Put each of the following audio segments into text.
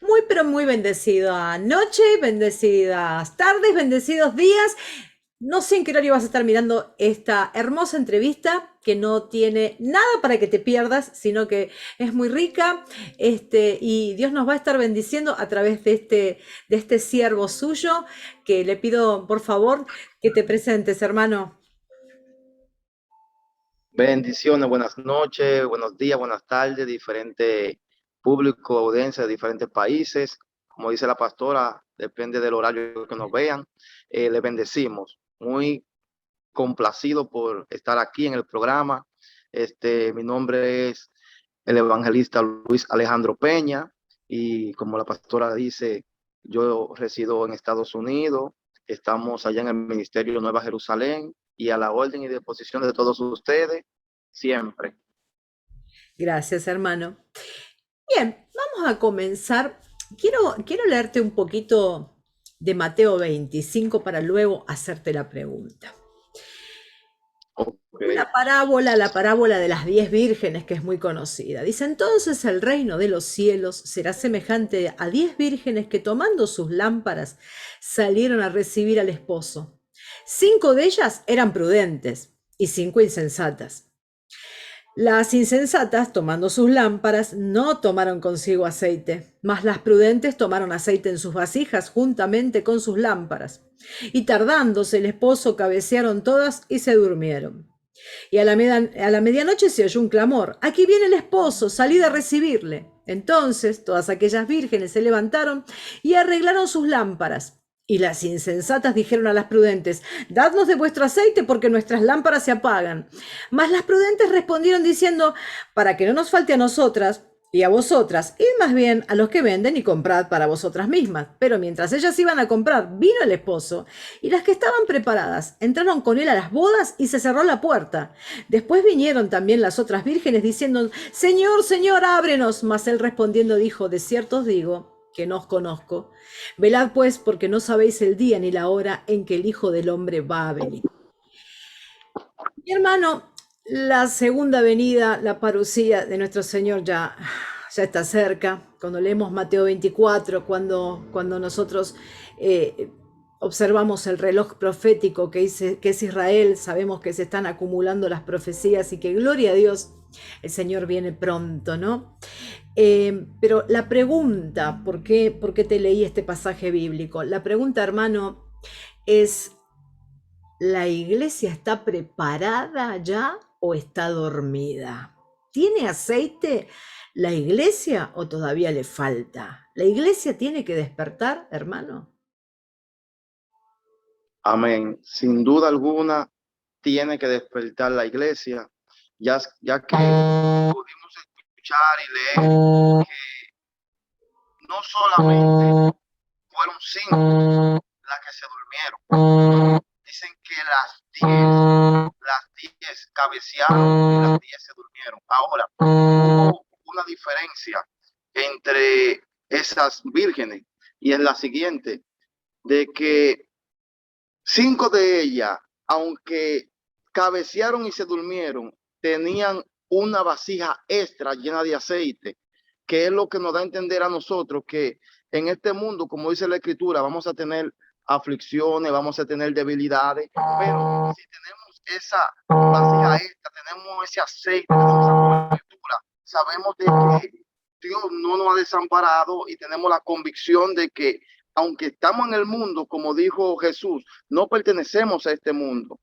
Muy, pero muy bendecida noche, bendecidas tardes, bendecidos días. No sé en qué horario vas a estar mirando esta hermosa entrevista que no tiene nada para que te pierdas, sino que es muy rica. Y Dios nos va a estar bendiciendo a través de este siervo suyo, que le pido, por favor, que te presentes, hermano. Bendiciones, buenas noches, buenos días, buenas tardes, diferente público, audiencia de diferentes países. Como dice la pastora, depende del horario que nos vean. Le bendecimos. Muy complacido por estar aquí en el programa. Mi nombre es el evangelista Luis Alejandro Peña y como la pastora dice, yo resido en Estados Unidos. Estamos allá en el Ministerio Nueva Jerusalén y a la orden y disposición de todos ustedes siempre. Gracias, hermano. Bien, vamos a comenzar. Quiero leerte un poquito de Mateo 25 para luego hacerte la pregunta. Ok. Una parábola, la parábola de las 10 vírgenes, que es muy conocida. Dice, entonces el reino de los cielos será semejante a 10 vírgenes que tomando sus lámparas salieron a recibir al esposo. 5 de ellas eran prudentes y 5 insensatas. Las insensatas, tomando sus lámparas, no tomaron consigo aceite, mas las prudentes tomaron aceite en sus vasijas juntamente con sus lámparas. Y tardándose el esposo, cabecearon todas y se durmieron. Y a la medianoche se oyó un clamor: aquí viene el esposo, salid a recibirle. Entonces todas aquellas vírgenes se levantaron y arreglaron sus lámparas. Y las insensatas dijeron a las prudentes: dadnos de vuestro aceite, porque nuestras lámparas se apagan. Mas las prudentes respondieron diciendo: para que no nos falte a nosotras y a vosotras, id más bien a los que venden y comprad para vosotras mismas. Pero mientras ellas iban a comprar, vino el esposo, y las que estaban preparadas entraron con él a las bodas y se cerró la puerta. Después vinieron también las otras vírgenes diciendo: Señor, Señor, ábrenos. Mas él respondiendo dijo: de cierto os digo que no os conozco. Velad pues, porque no sabéis el día ni la hora en que el Hijo del Hombre va a venir. Mi hermano, la segunda venida, la parucía de nuestro Señor ya está cerca. Cuando leemos Mateo 24, cuando nosotros eh, observamos el reloj profético que es Israel, sabemos que se están acumulando las profecías y que, gloria a Dios, el Señor viene pronto, ¿no? Pero la pregunta, por qué te leí este pasaje bíblico? La pregunta, hermano, es: ¿la iglesia está preparada ya o está dormida? ¿Tiene aceite la iglesia o todavía le falta? ¿La iglesia tiene que despertar, hermano? Amén. Sin duda alguna, tiene que despertar la iglesia, ya que pudimos escuchar y leer que no solamente fueron cinco las que se durmieron. Dicen que las diez cabecearon y las 10 se durmieron. Ahora, hubo una diferencia entre esas vírgenes y es la siguiente, de que cinco de ellas, aunque cabecearon y se durmieron, tenían una vasija extra llena de aceite, que es lo que nos da a entender a nosotros que en este mundo, como dice la escritura, vamos a tener aflicciones, vamos a tener debilidades, pero si tenemos esa vasija extra, tenemos ese aceite, tenemos esa cobertura, sabemos de que Dios no nos ha desamparado y tenemos la convicción de que aunque estamos en el mundo, como dijo Jesús, no pertenecemos a este mundo.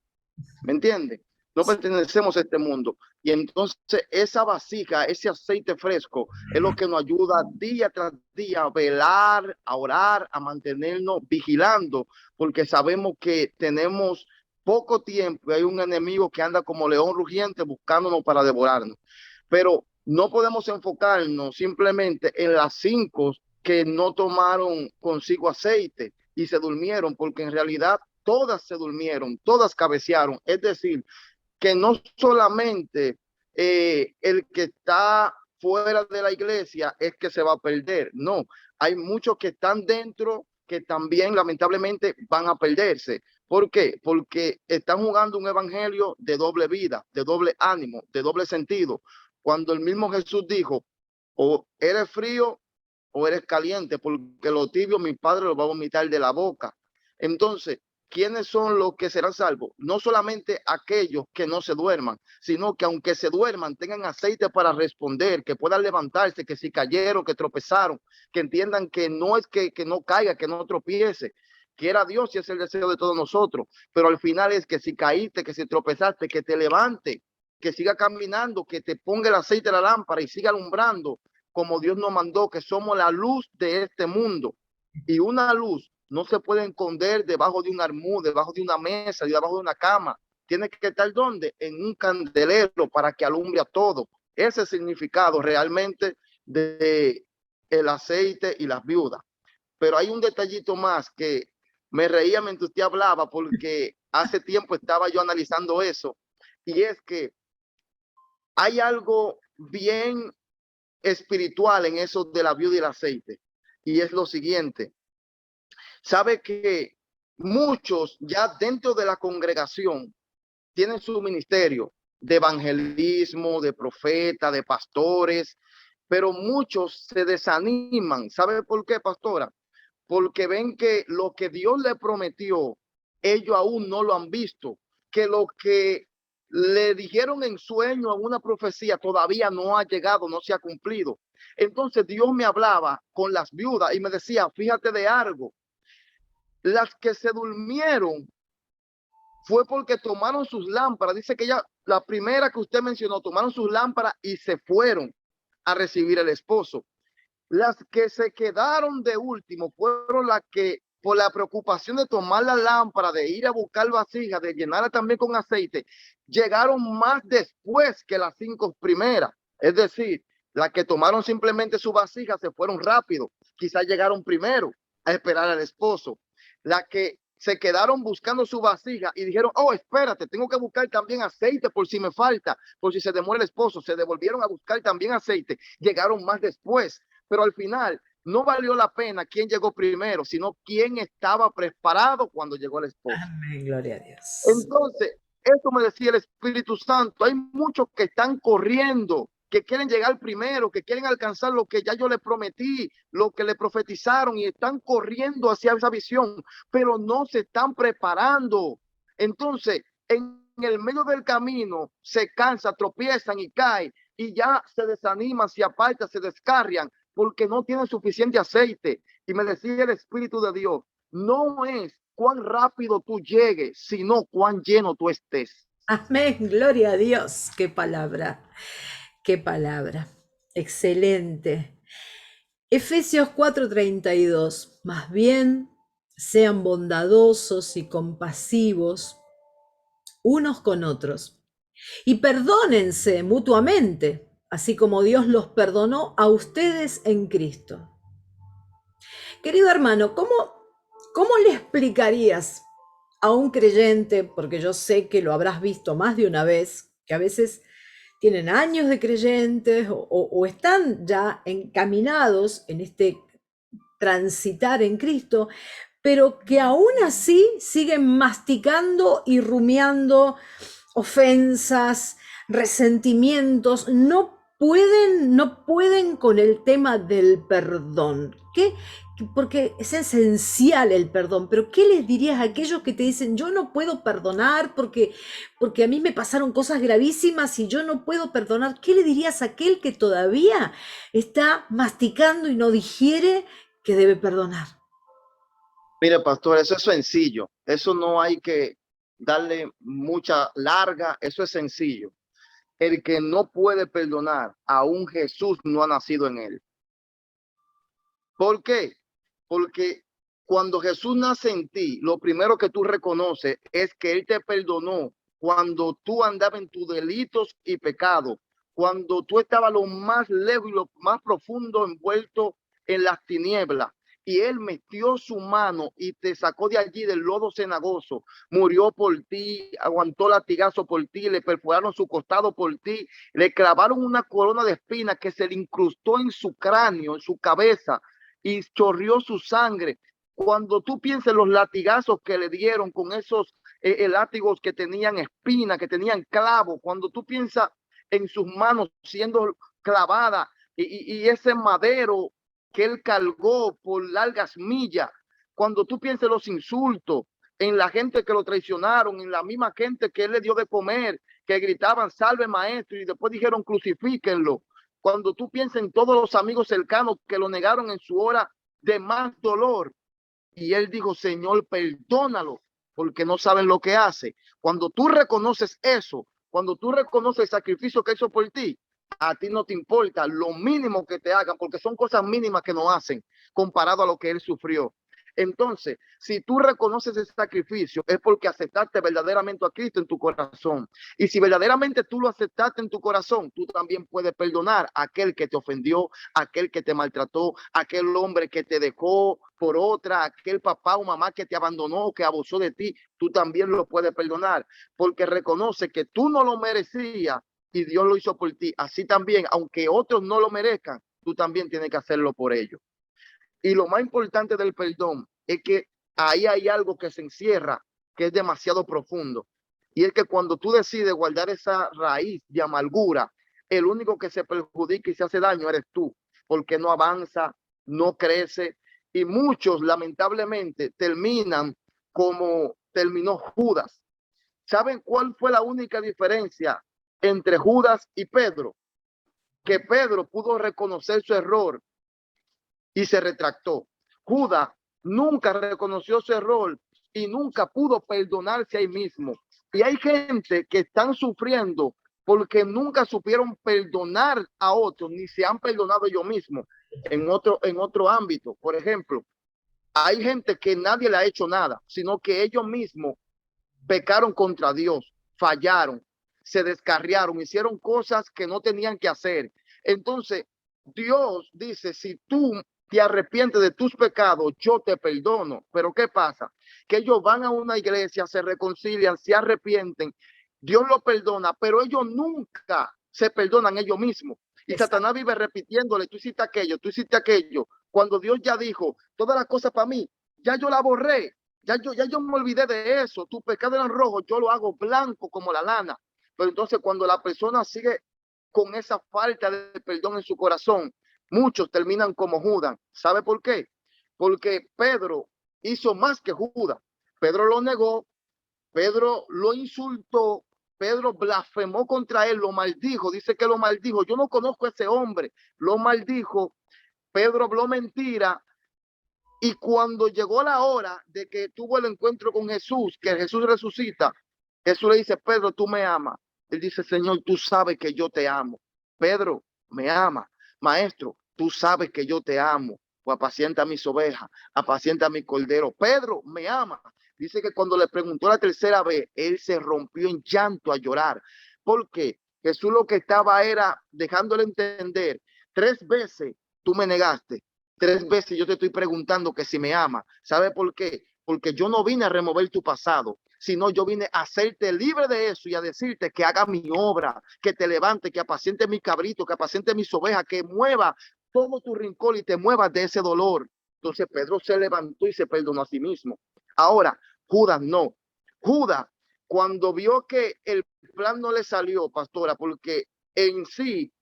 ¿Me entiende? No pertenecemos a este mundo. Y entonces esa vasija, ese aceite fresco, es lo que nos ayuda día tras día a velar, a orar, a mantenernos vigilando, porque sabemos que tenemos poco tiempo y hay un enemigo que anda como león rugiente buscándonos para devorarnos. Pero no podemos enfocarnos simplemente en las cinco que no tomaron consigo aceite y se durmieron, porque en realidad todas se durmieron, todas cabecearon. Es decir, que no solamente el que está fuera de la iglesia es que se va a perder, no, hay muchos que están dentro que también lamentablemente van a perderse. ¿Por qué? Porque están jugando un evangelio de doble vida, de doble ánimo, de doble sentido. Cuando el mismo Jesús dijo, o eres frío o eres caliente, porque lo tibio mi padre lo va a vomitar de la boca. Entonces, ¿quiénes son los que serán salvos? No solamente aquellos que no se duerman, sino que aunque se duerman, tengan aceite para responder, que puedan levantarse, que si cayeron, que tropezaron, que entiendan que no es que no caiga, que no tropiece. Quiera Dios, y es el deseo de todos nosotros, pero al final es que si caíste, que si tropezaste, que te levante, que siga caminando, que te ponga el aceite de la lámpara y siga alumbrando como Dios nos mandó, que somos la luz de este mundo. Y una luz no se puede esconder debajo de un armud, debajo de una mesa, debajo de una cama. Tiene que estar ¿dónde? En un candelero para que alumbre a todo. Ese significado realmente de el aceite y las viudas. Pero hay un detallito más que me reía mientras usted hablaba, porque hace tiempo estaba yo analizando eso, y es que hay algo bien espiritual en eso de la viuda y el aceite, y es lo siguiente. Sabe que muchos ya dentro de la congregación tienen su ministerio de evangelismo, de profeta, de pastores, pero muchos se desaniman. ¿Sabe por qué, pastora? Porque ven que lo que Dios le prometió, ellos aún no lo han visto, que lo que le dijeron en sueño, en una profecía, todavía no ha llegado, no se ha cumplido. Entonces Dios me hablaba con las viudas y me decía, fíjate de algo, las que se durmieron fue porque tomaron sus lámparas. Dice que ya, la primera que usted mencionó, tomaron sus lámparas y se fueron a recibir el esposo. Las que se quedaron de último fueron las que, por la preocupación de tomar la lámpara, de ir a buscar vasijas, de llenarla también con aceite, llegaron más después que las 5 primeras. Es decir, las que tomaron simplemente su vasija se fueron rápido. Quizás llegaron primero a esperar al esposo. Las que se quedaron buscando su vasija y dijeron, oh, espérate, tengo que buscar también aceite por si me falta, por si se demora el esposo. Se devolvieron a buscar también aceite. Llegaron más después. Pero al final no valió la pena quién llegó primero, sino quién estaba preparado cuando llegó el esposo. Amén, gloria a Dios. Entonces, eso me decía el Espíritu Santo. Hay muchos que están corriendo, que quieren llegar primero, que quieren alcanzar lo que ya yo les prometí, lo que le profetizaron, y están corriendo hacia esa visión, pero no se están preparando. Entonces, en el medio del camino se cansan, tropiezan y caen, y ya se desaniman, se apartan, se descarrian, porque no tienen suficiente aceite. Y me decía el Espíritu de Dios, no es cuán rápido tú llegues, sino cuán lleno tú estés. Amén, gloria a Dios. Qué palabra, qué palabra. Excelente. Efesios 4:32. Más bien, sean bondadosos y compasivos unos con otros y perdónense mutuamente, así como Dios los perdonó a ustedes en Cristo. Querido hermano, ¿cómo le explicarías a un creyente, porque yo sé que lo habrás visto más de una vez, que a veces tienen años de creyentes o están ya encaminados en este transitar en Cristo, pero que aún así siguen masticando y rumiando ofensas, resentimientos, no pueden con el tema del perdón? Porque es esencial el perdón, pero ¿qué les dirías a aquellos que te dicen, yo no puedo perdonar porque a mí me pasaron cosas gravísimas y yo no puedo perdonar? ¿Qué le dirías a aquel que todavía está masticando y no digiere que debe perdonar? Mire, pastor, eso es sencillo. Eso no hay que darle mucha larga. Eso es sencillo. El que no puede perdonar, aún Jesús no ha nacido en él. ¿Por qué? Porque cuando Jesús nace en ti, lo primero que tú reconoces es que Él te perdonó cuando tú andabas en tus delitos y pecados, cuando tú estabas lo más lejos y lo más profundo envuelto en las tinieblas. Y Él metió su mano y te sacó de allí del lodo cenagoso, murió por ti, aguantó latigazo por ti, le perforaron su costado por ti, le clavaron una corona de espinas que se le incrustó en su cráneo, en su cabeza, y chorrió su sangre. Cuando tú piensas los latigazos que le dieron con esos látigos que tenían espina, que tenían clavo, cuando tú piensas en sus manos siendo clavada y ese madero que él cargó por largas millas. Cuando tú pienses los insultos, en la gente que lo traicionaron, en la misma gente que él le dio de comer, que gritaban salve maestro y después dijeron crucifíquenlo. Cuando tú piensas en todos los amigos cercanos que lo negaron en su hora de más dolor, y él dijo, Señor, perdónalo, porque no saben lo que hace. Cuando tú reconoces eso, cuando tú reconoces el sacrificio que hizo por ti, a ti no te importa lo mínimo que te hagan, porque son cosas mínimas que no hacen comparado a lo que él sufrió. Entonces, si tú reconoces ese sacrificio, es porque aceptaste verdaderamente a Cristo en tu corazón. Y si verdaderamente tú lo aceptaste en tu corazón, tú también puedes perdonar a aquel que te ofendió, a aquel que te maltrató, a aquel hombre que te dejó por otra, a aquel papá o mamá que te abandonó, que abusó de ti. Tú también lo puedes perdonar, porque reconoce que tú no lo merecías y Dios lo hizo por ti. Así también, aunque otros no lo merezcan, tú también tienes que hacerlo por ellos. Y lo más importante del perdón es que ahí hay algo que se encierra, que es demasiado profundo. Y es que cuando tú decides guardar esa raíz de amargura, el único que se perjudica y se hace daño eres tú, porque no avanza, no crece. Y muchos, lamentablemente, terminan como terminó Judas. ¿Saben cuál fue la única diferencia entre Judas y Pedro? Que Pedro pudo reconocer su error y se retractó. Judas nunca reconoció su error y nunca pudo perdonarse a sí mismo. Y hay gente que están sufriendo porque nunca supieron perdonar a otros, ni se han perdonado ellos mismos en otro ámbito. Por ejemplo, hay gente que nadie le ha hecho nada, sino que ellos mismos pecaron contra Dios, fallaron, se descarriaron, hicieron cosas que no tenían que hacer. Entonces, Dios dice, si tú te arrepientes de tus pecados, yo te perdono. Pero ¿qué pasa? Que ellos van a una iglesia, se reconcilian, se arrepienten, Dios lo perdona, pero ellos nunca se perdonan ellos mismos. Y Exacto. Satanás vive repitiéndole, tú hiciste aquello, tú hiciste aquello. Cuando Dios ya dijo, todas las cosas para mí, ya yo la borré, ya yo me olvidé de eso. Tu pecado eran rojo, yo lo hago blanco como la lana. Pero entonces cuando la persona sigue con esa falta de perdón en su corazón, muchos terminan como Judas. ¿Sabe por qué? Porque Pedro hizo más que Judas. Pedro lo negó, Pedro lo insultó, Pedro blasfemó contra él, lo maldijo, dice que lo maldijo. Yo no conozco a ese hombre, lo maldijo. Pedro habló mentira. Y cuando llegó la hora de que tuvo el encuentro con Jesús, que Jesús resucita, Jesús le dice, Pedro, tú me amas. Él dice, Señor, tú sabes que yo te amo. Pedro, me ama. Maestro, tú sabes que yo te amo. O apacienta mis ovejas, apacienta mi cordero. Pedro, me ama. Dice que cuando le preguntó la tercera vez, él se rompió en llanto a llorar. Porque Jesús lo que estaba era dejándole entender, 3 veces tú me negaste. 3 veces yo te estoy preguntando que si me ama. ¿Sabe por qué? Porque yo no vine a remover tu pasado, sino yo vine a hacerte libre de eso y a decirte que haga mi obra, que te levante, que apaciente mi cabrito, que apaciente mis ovejas, que mueva todo tu rincón y te muevas de ese dolor. Entonces Pedro se levantó y se perdonó a sí mismo. Ahora, Judas no. Judas, cuando vio que el plan no le salió, pastora, porque en sí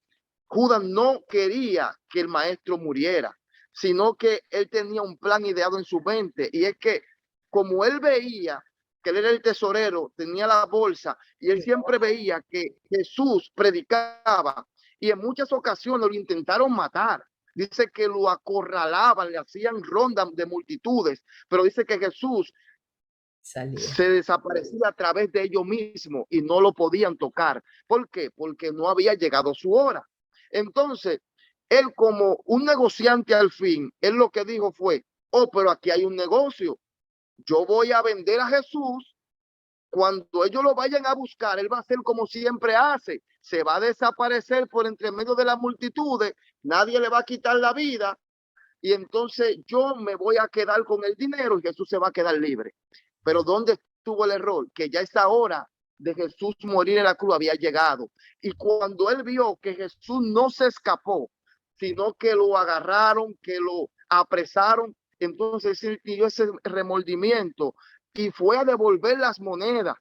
Judas no quería que el maestro muriera, sino que él tenía un plan ideado en su mente, y es que como él veía que él era el tesorero, tenía la bolsa, y él siempre veía que Jesús predicaba, y en muchas ocasiones lo intentaron matar. Dice que lo acorralaban, le hacían rondas de multitudes, pero dice que Jesús se desaparecía a través de ellos mismos y no lo podían tocar. ¿Por qué? Porque no había llegado su hora. Entonces, él como un negociante al fin, él lo que dijo fue, oh, pero aquí hay un negocio. Yo voy a vender a Jesús. Cuando ellos lo vayan a buscar, él va a hacer como siempre hace. Se va a desaparecer por entre medio de las multitudes. Nadie le va a quitar la vida. Y entonces yo me voy a quedar con el dinero y Jesús se va a quedar libre. Pero ¿dónde estuvo el error? Que ya esa hora de Jesús morir en la cruz había llegado. Y cuando él vio que Jesús no se escapó, sino que lo agarraron, que lo apresaron, entonces él pidió ese remordimiento y fue a devolver las monedas.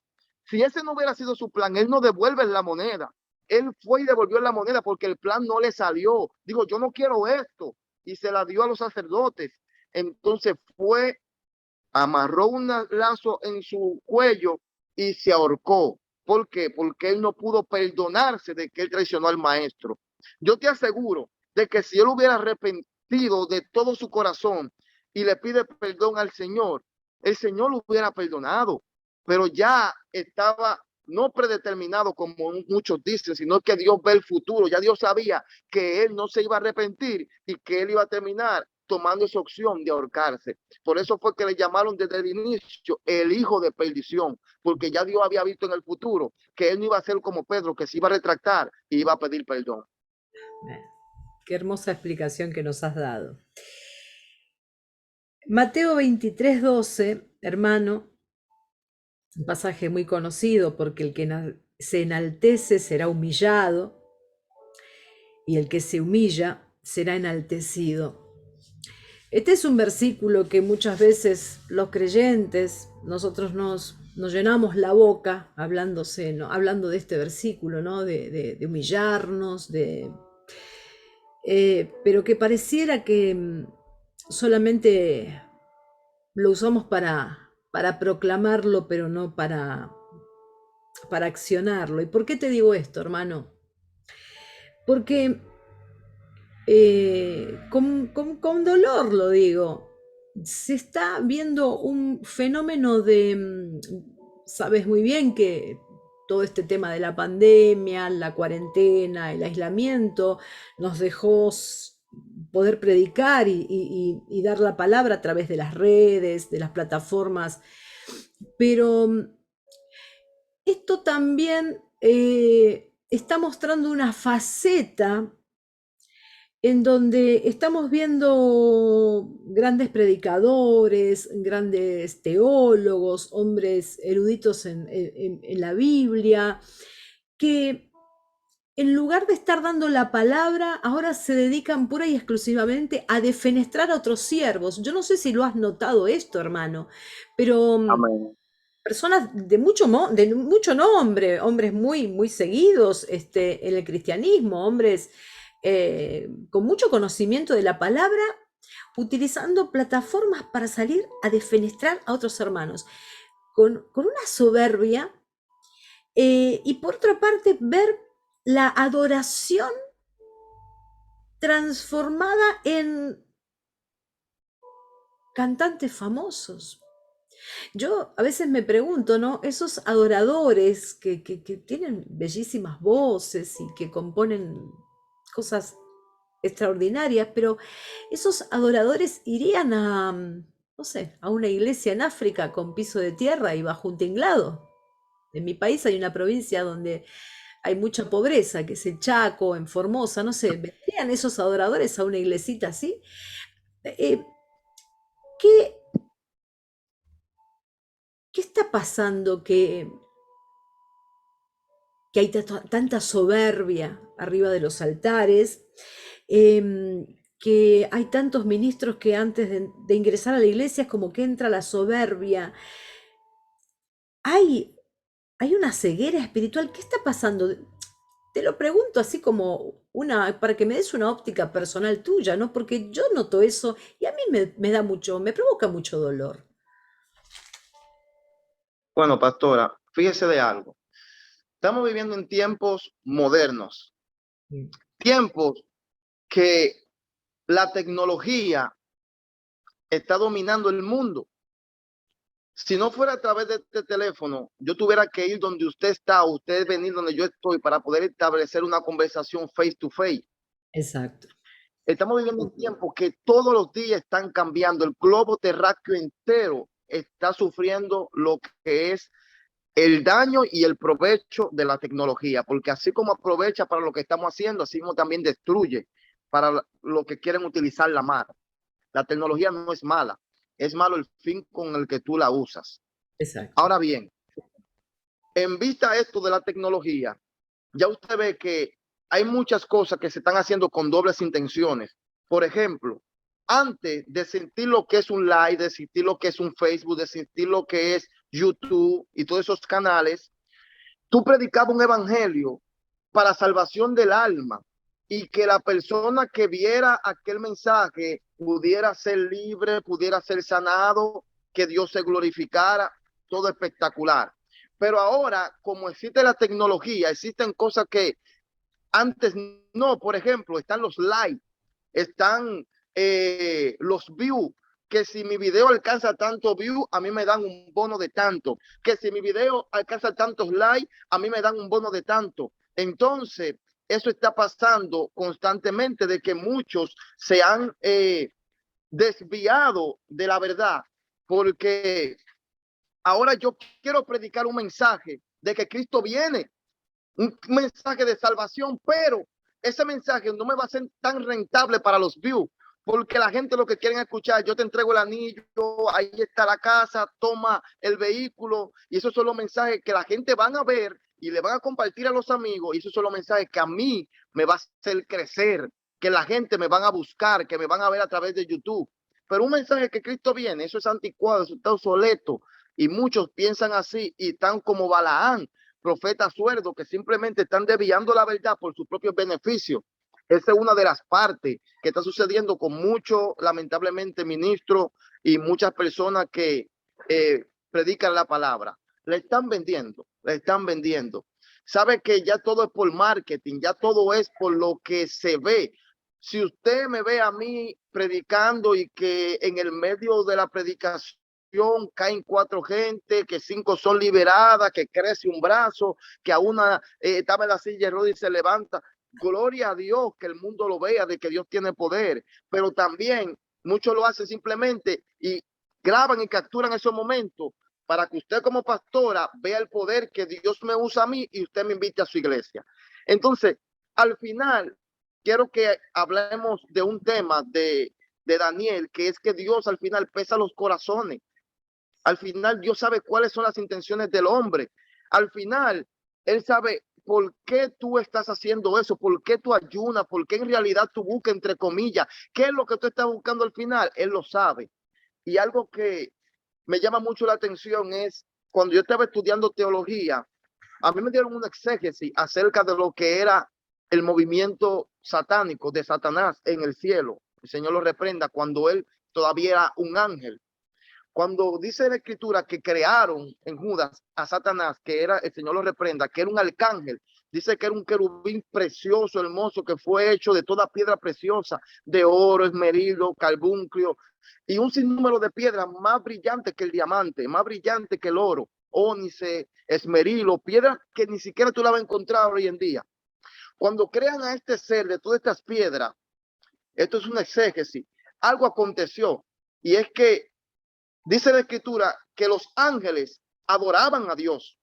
Si ese no hubiera sido su plan, él no devuelve la moneda. Él fue y devolvió la moneda porque el plan no le salió. Digo, yo no quiero esto. y se la dio a los sacerdotes. Entonces fue, amarró un lazo en su cuello y se ahorcó. ¿Por qué? Porque él no pudo perdonarse de que él traicionó al maestro. Yo te aseguro de que si él hubiera arrepentido de todo su corazón y le pide perdón al Señor, el Señor lo hubiera perdonado, pero ya estaba no predeterminado como muchos dicen, sino que Dios ve el futuro. Ya Dios sabía que él no se iba a arrepentir y que él iba a terminar tomando esa opción de ahorcarse. Por eso fue que le llamaron desde el inicio el hijo de perdición, porque ya Dios había visto en el futuro que él no iba a ser como Pedro, que se iba a retractar y iba a pedir perdón. Qué hermosa explicación que nos has dado. Mateo 23:12, hermano, un pasaje muy conocido, porque el que se enaltece será humillado y el que se humilla será enaltecido. Este es un versículo que muchas veces los creyentes, nosotros nos llenamos la boca hablándose, ¿no? Hablando de este versículo, ¿no? De humillarnos, pero que pareciera que solamente lo usamos para proclamarlo, pero no para accionarlo. ¿Y por qué te digo esto, hermano? Porque con dolor lo digo, se está viendo un fenómeno sabes muy bien que todo este tema de la pandemia, la cuarentena, el aislamiento, nos dejó poder predicar y dar la palabra a través de las redes, de las plataformas, pero esto también está mostrando una faceta en donde estamos viendo grandes predicadores, grandes teólogos, hombres eruditos en la Biblia, que en lugar de estar dando la palabra, ahora se dedican pura y exclusivamente a defenestrar a otros siervos. Yo no sé si lo has notado esto, hermano, pero Amén. personas de mucho nombre, hombres muy, muy seguidos en el cristianismo, hombres con mucho conocimiento de la palabra, utilizando plataformas para salir a defenestrar a otros hermanos, con una soberbia, y por otra parte ver la adoración transformada en cantantes famosos. Yo a veces me pregunto, ¿no? Esos adoradores que tienen bellísimas voces y que componen cosas extraordinarias, pero esos adoradores irían no sé, a una iglesia en África con piso de tierra y bajo un tinglado. En mi país hay una provincia donde hay mucha pobreza, que es el Chaco, en Formosa, no sé, ¿vendrían esos adoradores a una iglesita así? Eh, ¿qué, ¿Qué está pasando que hay tanta soberbia arriba de los altares, que hay tantos ministros que antes de ingresar a la iglesia es como que entra la soberbia? Hay, hay una ceguera espiritual. ¿Qué está pasando? Te lo pregunto así como para que me des una óptica personal tuya, ¿no? Porque yo noto eso y a mí me provoca mucho dolor. Bueno, pastora, fíjese de algo. Estamos viviendo en tiempos modernos, Mm. tiempos que la tecnología está dominando el mundo. Si no fuera a través de este teléfono, yo tuviera que ir donde usted está, usted venir donde yo estoy para poder establecer una conversación face to face. Exacto. Estamos viviendo un tiempo que todos los días están cambiando. El globo terráqueo entero está sufriendo lo que es el daño y el provecho de la tecnología, porque así como aprovecha para lo que estamos haciendo, así como también destruye para lo que quieren utilizar la mar. La tecnología no es mala, es malo el fin con el que tú la usas. Exacto. Ahora bien, en vista de esto de la tecnología, ya usted ve que hay muchas cosas que se están haciendo con dobles intenciones. Por ejemplo, antes de sentir lo que es un live, de sentir lo que es un Facebook, de sentir lo que es YouTube y todos esos canales, tú predicabas un evangelio para salvación del alma. y que la persona que viera aquel mensaje pudiera ser libre, pudiera ser sanado, que Dios se glorificara, todo espectacular. Pero ahora, como existe la tecnología, existen cosas que antes no. Por ejemplo, están los likes, están los views, que si mi video alcanza tanto view, a mí me dan un bono de tanto, que si mi video alcanza tantos likes, a mí me dan un bono de tanto. Entonces, eso está pasando constantemente, de que muchos se han desviado de la verdad, porque ahora yo quiero predicar un mensaje de que Cristo viene, un mensaje de salvación, pero ese mensaje no me va a ser tan rentable para los views, porque la gente lo que quieren escuchar: yo te entrego el anillo, ahí está la casa, toma el vehículo. Y esos son los mensajes que la gente van a ver y le van a compartir a los amigos, y esos son los mensajes que a mí me va a hacer crecer, que la gente me van a buscar, que me van a ver a través de YouTube. Pero un mensaje que Cristo viene, eso es anticuado, eso está obsoleto, y muchos piensan así y están como Balaán, profetas suerdos, que simplemente están desviando la verdad por sus propios beneficios. Esa es una de las partes que está sucediendo con muchos, lamentablemente, ministros y muchas personas que predican la palabra. Le están vendiendo, le están vendiendo. Sabe que ya todo es por marketing, ya todo es por lo que se ve. Si usted me ve a mí predicando y que en el medio de la predicación caen 4 gente, que 5 son liberadas, que crece un brazo, que a una estaba en la silla de ruedas y se levanta, gloria a Dios, que el mundo lo vea, de que Dios tiene poder. Pero también muchos lo hacen simplemente y graban y capturan esos momentos para que usted como pastora vea el poder que Dios me usa a mí y usted me invite a su iglesia. Entonces, al final, quiero que hablemos de un tema de Daniel, que es que Dios al final pesa los corazones. Al final Dios sabe cuáles son las intenciones del hombre. Al final Él sabe por qué tú estás haciendo eso, por qué tú ayunas, por qué en realidad tú buscas, entre comillas, qué es lo que tú estás buscando al final. Él lo sabe. Y algo que me llama mucho la atención es cuando yo estaba estudiando teología, a mí me dieron una exégesis acerca de lo que era el movimiento satánico de Satanás en el cielo. El Señor lo reprenda, cuando él todavía era un ángel. Cuando dice la escritura que crearon en Judas a Satanás, que era, el Señor lo reprenda, que era un arcángel, dice que era un querubín precioso, hermoso, que fue hecho de toda piedra preciosa, de oro, esmerilo, carbunclio, y un sinnúmero de piedras más brillantes que el diamante, más brillante que el oro, ónice, esmerilo, piedras que ni siquiera tú la vas a encontrar hoy en día. Cuando crean a este ser de todas estas piedras, esto es una exégesis, algo aconteció, y es que dice la escritura que los ángeles adoraban a Dios.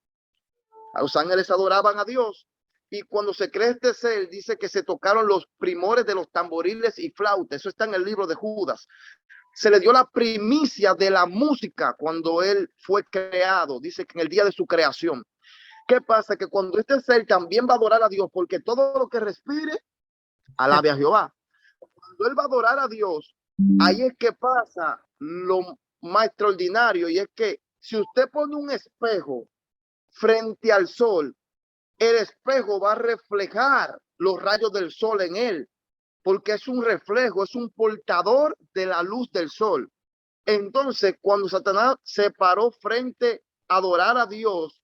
Los ángeles adoraban a Dios. Y cuando se cree este ser, dice que se tocaron los primores de los tamboriles y flautas. Eso está en el libro de Judas. Se le dio la primicia de la música cuando él fue creado. Dice que en el día de su creación. ¿Qué pasa? Que cuando este ser también va a adorar a Dios, porque todo lo que respire, alabe a Jehová. Cuando él va a adorar a Dios, ahí es que pasa lo más extraordinario, y es que si usted pone un espejo frente al sol, el espejo va a reflejar los rayos del sol en él, porque es un reflejo, es un portador de la luz del sol. Entonces, cuando Satanás se paró frente a adorar a Dios,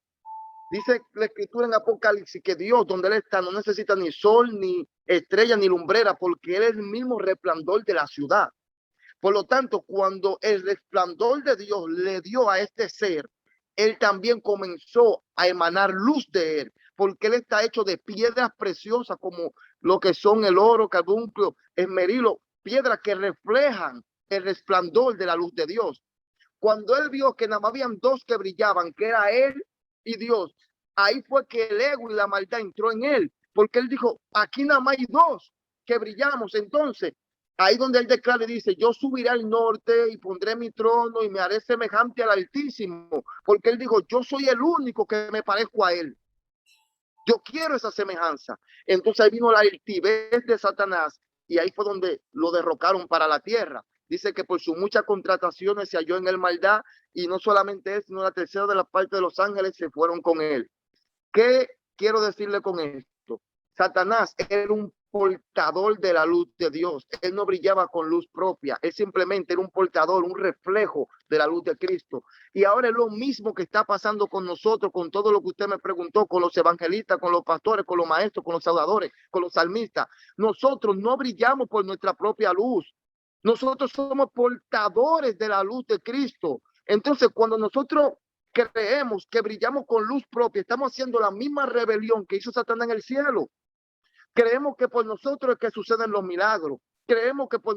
dice la escritura en Apocalipsis que Dios, donde él está, no necesita ni sol, ni estrella, ni lumbrera, porque él es el mismo resplandor de la ciudad. Por lo tanto, cuando el resplandor de Dios le dio a este ser, él también comenzó a emanar luz de él, porque él está hecho de piedras preciosas como lo que son el oro, carbunclo, esmerilo, piedras que reflejan el resplandor de la luz de Dios. Cuando él vio que nada más habían 2 que brillaban, que era él y Dios, ahí fue que el ego y la maldad entró en él, porque él dijo: aquí nada más hay 2 que brillamos. Entonces, ahí donde él declara y dice: yo subiré al norte y pondré mi trono y me haré semejante al Altísimo, porque él dijo: yo soy el único que me parezco a él. Yo quiero esa semejanza. Entonces ahí vino la altivez de Satanás, y ahí fue donde lo derrocaron para la tierra. Dice que por sus muchas contrataciones se halló en él maldad, y no solamente él, sino la tercera de la parte de los ángeles se fueron con él. ¿Qué quiero decirle con esto? Satanás era un portador de la luz de Dios. Él no brillaba con luz propia, él simplemente era un portador, un reflejo de la luz de Cristo. Y ahora es lo mismo que está pasando con nosotros, con todo lo que usted me preguntó, con los evangelistas, con los pastores, con los maestros, con los salvadores, con los salmistas. Nosotros no brillamos por nuestra propia luz. Nosotros somos portadores de la luz de Cristo. Entonces, cuando nosotros creemos que brillamos con luz propia, estamos haciendo la misma rebelión que hizo Satanás en el cielo. Creemos que por nosotros es que suceden los milagros. Creemos que por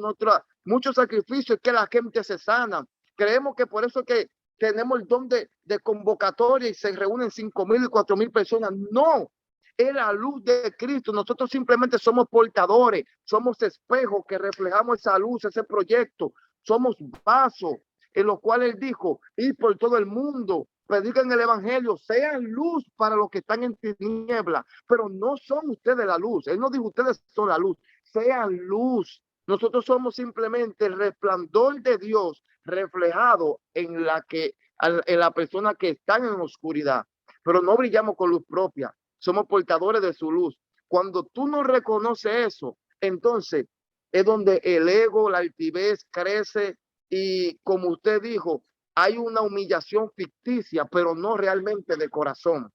muchos sacrificios es que la gente se sana. Creemos que por eso es que tenemos el don de convocatoria y se reúnen 5,000 y 4,000 personas. No, es la luz de Cristo. Nosotros simplemente somos portadores, somos espejos que reflejamos esa luz, ese proyecto. Somos vasos en los cuales él dijo, ir por todo el mundo, predican el evangelio, sean luz para los que están en tinieblas, pero no son ustedes la luz. Él no dijo ustedes son la luz, sean luz. Nosotros somos simplemente el resplandor de Dios reflejado en la persona que están en la oscuridad, pero no brillamos con luz propia, somos portadores de su luz. Cuando tú no reconoces eso, entonces es donde el ego, la altivez crece y, como usted dijo, hay una humillación ficticia, pero no realmente de corazón.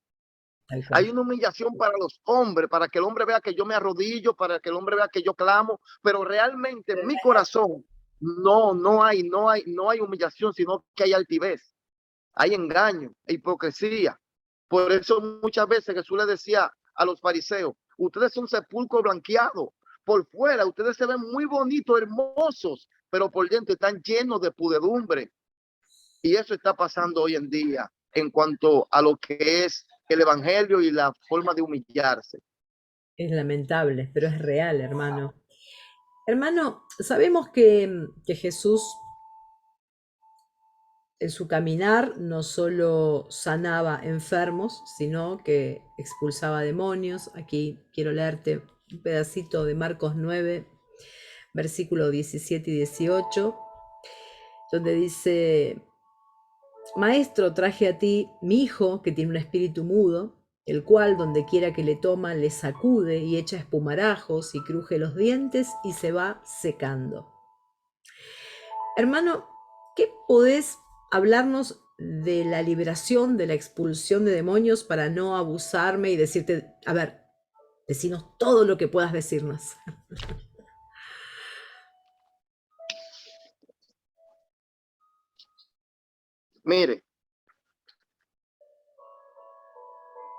Hay una humillación para los hombres, para que el hombre vea que yo me arrodillo, para que el hombre vea que yo clamo, pero realmente en mi corazón no hay humillación, sino que hay altivez, hay engaño, hipocresía. Por eso muchas veces Jesús le decía a los fariseos, ustedes son sepulcro blanqueado, por fuera ustedes se ven muy bonitos, hermosos, pero por dentro están llenos de pudredumbre. Y eso está pasando hoy en día en cuanto a lo que es el evangelio y la forma de humillarse. Es lamentable, pero es real, hermano. Hermano, sabemos que Jesús en su caminar no solo sanaba enfermos, sino que expulsaba demonios. Aquí quiero leerte un pedacito de Marcos 9, versículos 17 y 18, donde dice: Maestro, traje a ti mi hijo que tiene un espíritu mudo, el cual donde quiera que le toma le sacude y echa espumarajos y cruje los dientes y se va secando. Hermano, ¿qué podés hablarnos de la liberación, de la expulsión de demonios para no abusarme y decirte, a ver, decinos todo lo que puedas decirnos? Mire,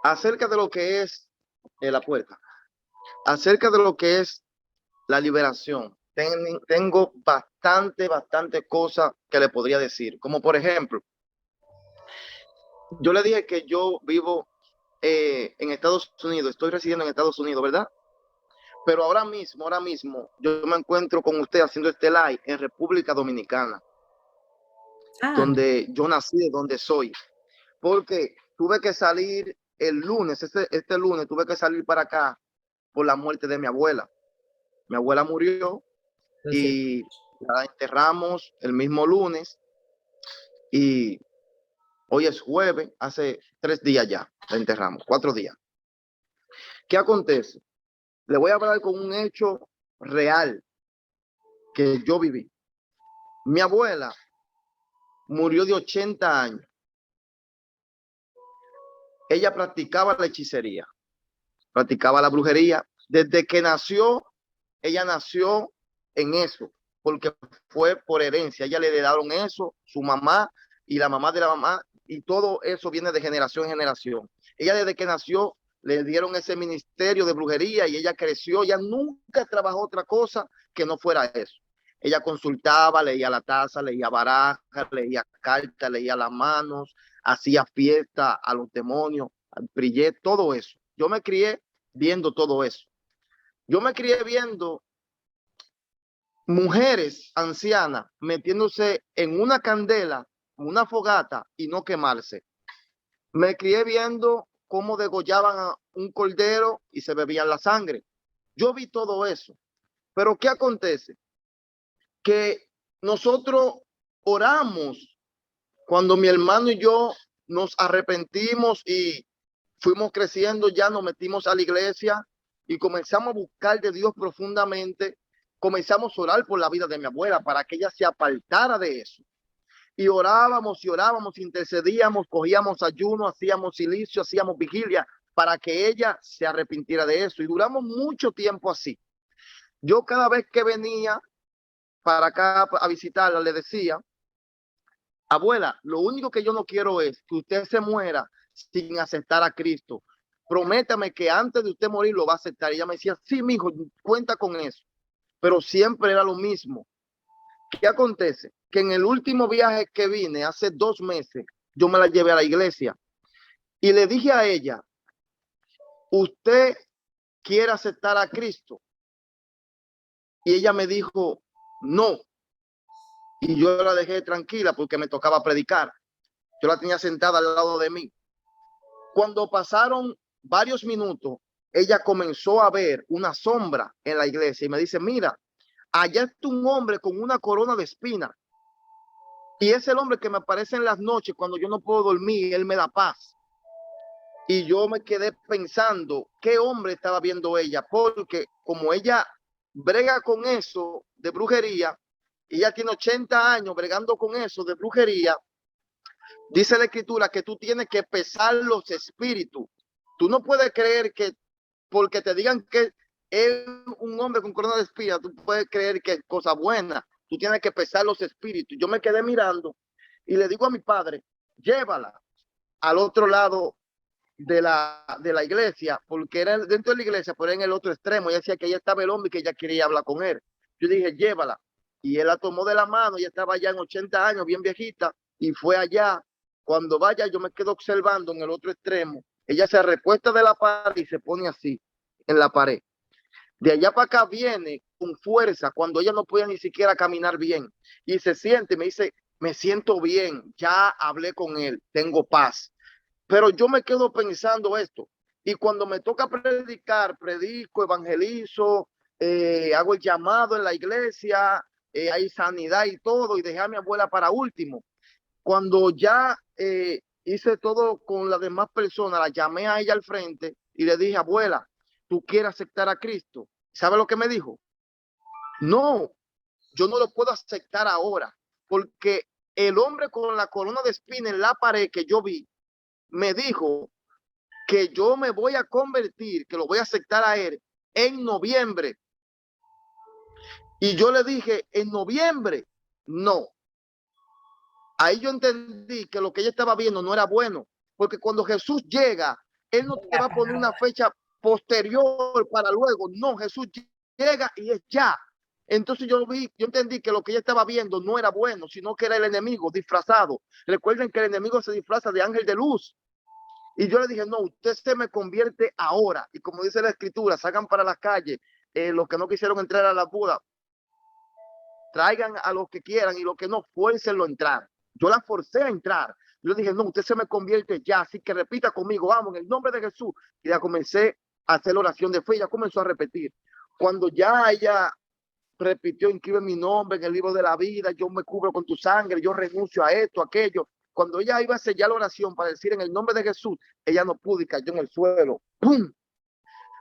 acerca de lo que es la puerta, acerca de lo que es la liberación, tengo bastante cosas que le podría decir. Como por ejemplo, yo le dije que yo vivo en Estados Unidos, estoy residiendo en Estados Unidos, ¿verdad? Pero ahora mismo, yo me encuentro con usted haciendo este live en República Dominicana, donde yo nací, donde soy, porque tuve que salir el lunes, este lunes tuve que salir para acá por la muerte de mi abuela. Mi abuela murió y la enterramos el mismo lunes y hoy es jueves, hace 3 días ya la enterramos, 4 días. ¿Qué acontece? Le voy a hablar con un hecho real que yo viví. Mi abuela murió de 80 años. Ella practicaba la hechicería, practicaba la brujería. Desde que nació, ella nació en eso, porque fue por herencia. Ella le heredaron eso, su mamá y la mamá de la mamá, y todo eso viene de generación en generación. Ella desde que nació le dieron ese ministerio de brujería y ella creció. Ella nunca trabajó otra cosa que no fuera eso. Ella consultaba, leía la taza, leía barajas, leía cartas, leía las manos, hacía fiesta a los demonios, al Prillet, todo eso. Yo me crié viendo todo eso. Yo me crié viendo mujeres ancianas metiéndose en una candela, una fogata y no quemarse. Me crié viendo cómo degollaban a un cordero y se bebían la sangre. Yo vi todo eso. Pero ¿qué acontece? Que nosotros oramos cuando mi hermano y yo nos arrepentimos y fuimos creciendo, ya nos metimos a la iglesia, y comenzamos a buscar de Dios profundamente. Comenzamos a orar por la vida de mi abuela para que ella se apartara de eso. Y orábamos, intercedíamos, cogíamos ayuno, hacíamos silicio, hacíamos vigilia para que ella se arrepintiera de eso. Y duramos mucho tiempo así. Yo cada vez que venía para acá a visitarla, le decía: abuela, lo único que yo no quiero es que usted se muera sin aceptar a Cristo. Prométame que antes de usted morir lo va a aceptar. Y ella me decía: sí, mijo, cuenta con eso. Pero siempre era lo mismo. ¿Qué acontece? Que en el último viaje que vine, hace 2 meses, yo me la llevé a la iglesia y le dije a ella: ¿usted quiere aceptar a Cristo? Y ella me dijo: no. Y yo la dejé tranquila porque me tocaba predicar. Yo la tenía sentada al lado de mí. Cuando pasaron varios minutos, ella comenzó a ver una sombra en la iglesia y me dice: mira, allá está un hombre con una corona de espinas. Y es el hombre que me aparece en las noches cuando yo no puedo dormir, él me da paz. Y yo me quedé pensando qué hombre estaba viendo ella, porque como ella brega con eso de brujería, ella tiene 80 años bregando con eso de brujería. Dice la escritura que tú tienes que pesar los espíritus. Tú no puedes creer que porque te digan que es un hombre con corona de espina, tú puedes creer que es cosa buena. Tú tienes que pesar los espíritus. Yo me quedé mirando y le digo a mi padre: llévala al otro lado de la iglesia, porque era dentro de la iglesia, pero en el otro extremo. Ella decía que ella estaba el hombre y que ella quería hablar con él. Yo dije: llévala. Y él la tomó de la mano. Ella estaba ya en 80 años, bien viejita, y fue allá. Cuando vaya, yo me quedo observando en el otro extremo. Ella se repuesta de la pared y se pone así en la pared. De allá para acá viene con fuerza cuando ella no podía ni siquiera caminar bien. Y se siente, me dice: me siento bien, ya hablé con él, tengo paz. Pero yo me quedo pensando esto. Y cuando me toca predicar, predico, evangelizo, hago el llamado en la iglesia, hay sanidad y todo, y dejé a mi abuela para último. Cuando ya hice todo con las demás personas, la llamé a ella al frente y le dije: abuela, ¿tú quieres aceptar a Cristo? ¿Sabe lo que me dijo? No, yo no lo puedo aceptar ahora, porque el hombre con la corona de espina en la pared que yo vi, me dijo que yo me voy a convertir, que lo voy a aceptar a él en noviembre. Y yo le dije: en noviembre, no. Ahí yo entendí que lo que ella estaba viendo no era bueno, porque cuando Jesús llega, él no te va a poner una fecha posterior para luego. No, Jesús llega y es ya. Entonces yo entendí que lo que ella estaba viendo no era bueno, sino que era el enemigo disfrazado. Recuerden que el enemigo se disfraza de ángel de luz. Y yo le dije: no, usted se me convierte ahora. Y como dice la escritura, salgan para las calles, los que no quisieron entrar a la boda, traigan a los que quieran, y los que no, fuércenlo a entrar. Yo la forcé a entrar. Yo le dije: no, usted se me convierte ya, así que repita conmigo, vamos, en el nombre de Jesús. Y ya comencé a hacer la oración de fe, ya comenzó a repetir. Cuando ya ella repitió: inscribe mi nombre en el libro de la vida, yo me cubro con tu sangre, yo renuncio a esto, aquello. Cuando ella iba a sellar la oración para decir en el nombre de Jesús, ella no pudo y cayó en el suelo. ¡Pum!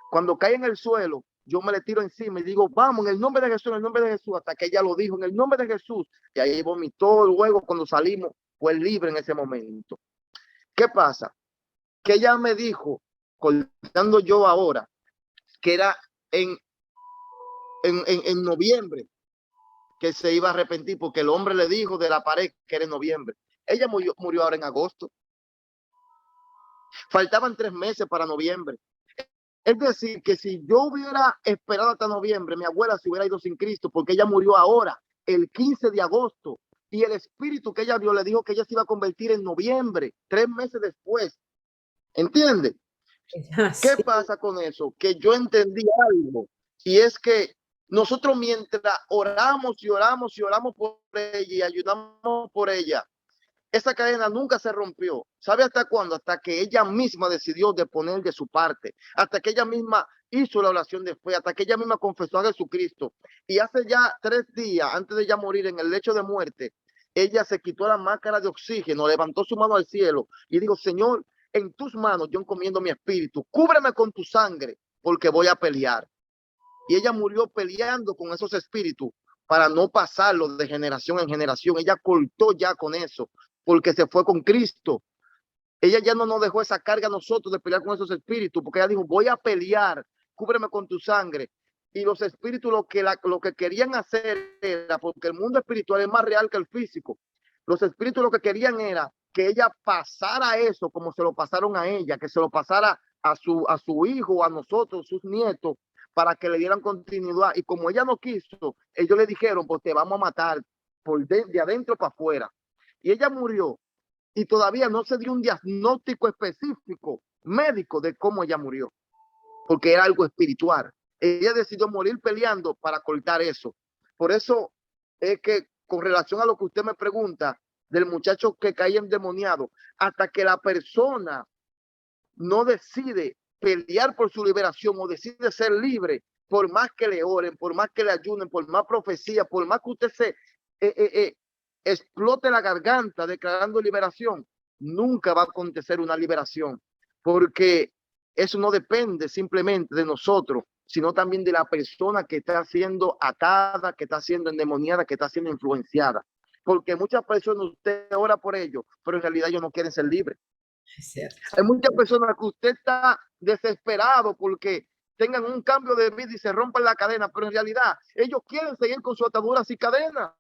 Cuando cae en el suelo, yo me le tiro encima y digo: vamos, en el nombre de Jesús, en el nombre de Jesús, hasta que ella lo dijo: en el nombre de Jesús. Y ahí vomitó. Luego, cuando salimos, fue libre en ese momento. ¿Qué pasa? Que ella me dijo, contando yo ahora, que era en noviembre que se iba a arrepentir, porque el hombre le dijo de la pared que era en noviembre. Ella murió ahora en agosto. Faltaban 3 meses para noviembre. Es decir, que si yo hubiera esperado hasta noviembre, mi abuela se hubiera ido sin Cristo, porque ella murió ahora, el 15 de agosto. Y el espíritu que ella vio le dijo que ella se iba a convertir en noviembre, 3 meses después. ¿Entiende? ¿Qué pasa con eso? Que yo entendí algo, y es que nosotros, mientras oramos y oramos y oramos por ella y ayudamos por ella, esa cadena nunca se rompió. ¿Sabe hasta cuándo? Hasta que ella misma decidió de poner de su parte, hasta que ella misma hizo la oración de fe, hasta que ella misma confesó a Jesucristo. Y hace ya 3 días, antes de ella morir en el lecho de muerte, ella se quitó la máscara de oxígeno, levantó su mano al cielo y dijo: Señor, en tus manos yo encomiendo mi espíritu, cúbreme con tu sangre, porque voy a pelear. Y ella murió peleando con esos espíritus para no pasarlo de generación en generación. Ella cortó ya con eso, porque se fue con Cristo. Ella ya no nos dejó esa carga a nosotros de pelear con esos espíritus, porque ella dijo, voy a pelear, cúbreme con tu sangre. Y los espíritus lo que querían hacer era, porque el mundo espiritual es más real que el físico, los espíritus lo que querían era que ella pasara eso como se lo pasaron a ella, que se lo pasara a su hijo, a nosotros, sus nietos, para que le dieran continuidad. Y como ella no quiso, ellos le dijeron, pues te vamos a matar de adentro para afuera. Y ella murió y todavía no se dio un diagnóstico específico médico de cómo ella murió, porque era algo espiritual. Ella decidió morir peleando para cortar eso. Por eso es que con relación a lo que usted me pregunta del muchacho que cae endemoniado, hasta que la persona no decide pelear por su liberación o decide ser libre, por más que le oren, por más que le ayunen, por más profecía, por más que usted se explote la garganta declarando liberación, nunca va a acontecer una liberación, porque eso no depende simplemente de nosotros, sino también de la persona que está siendo atada, que está siendo endemoniada, que está siendo influenciada. Porque muchas personas usted ora por ellos, pero en realidad ellos no quieren ser libres. Es cierto. Hay muchas personas que usted está desesperado porque tengan un cambio de vida y se rompan la cadena, pero en realidad ellos quieren seguir con sus ataduras y cadenas.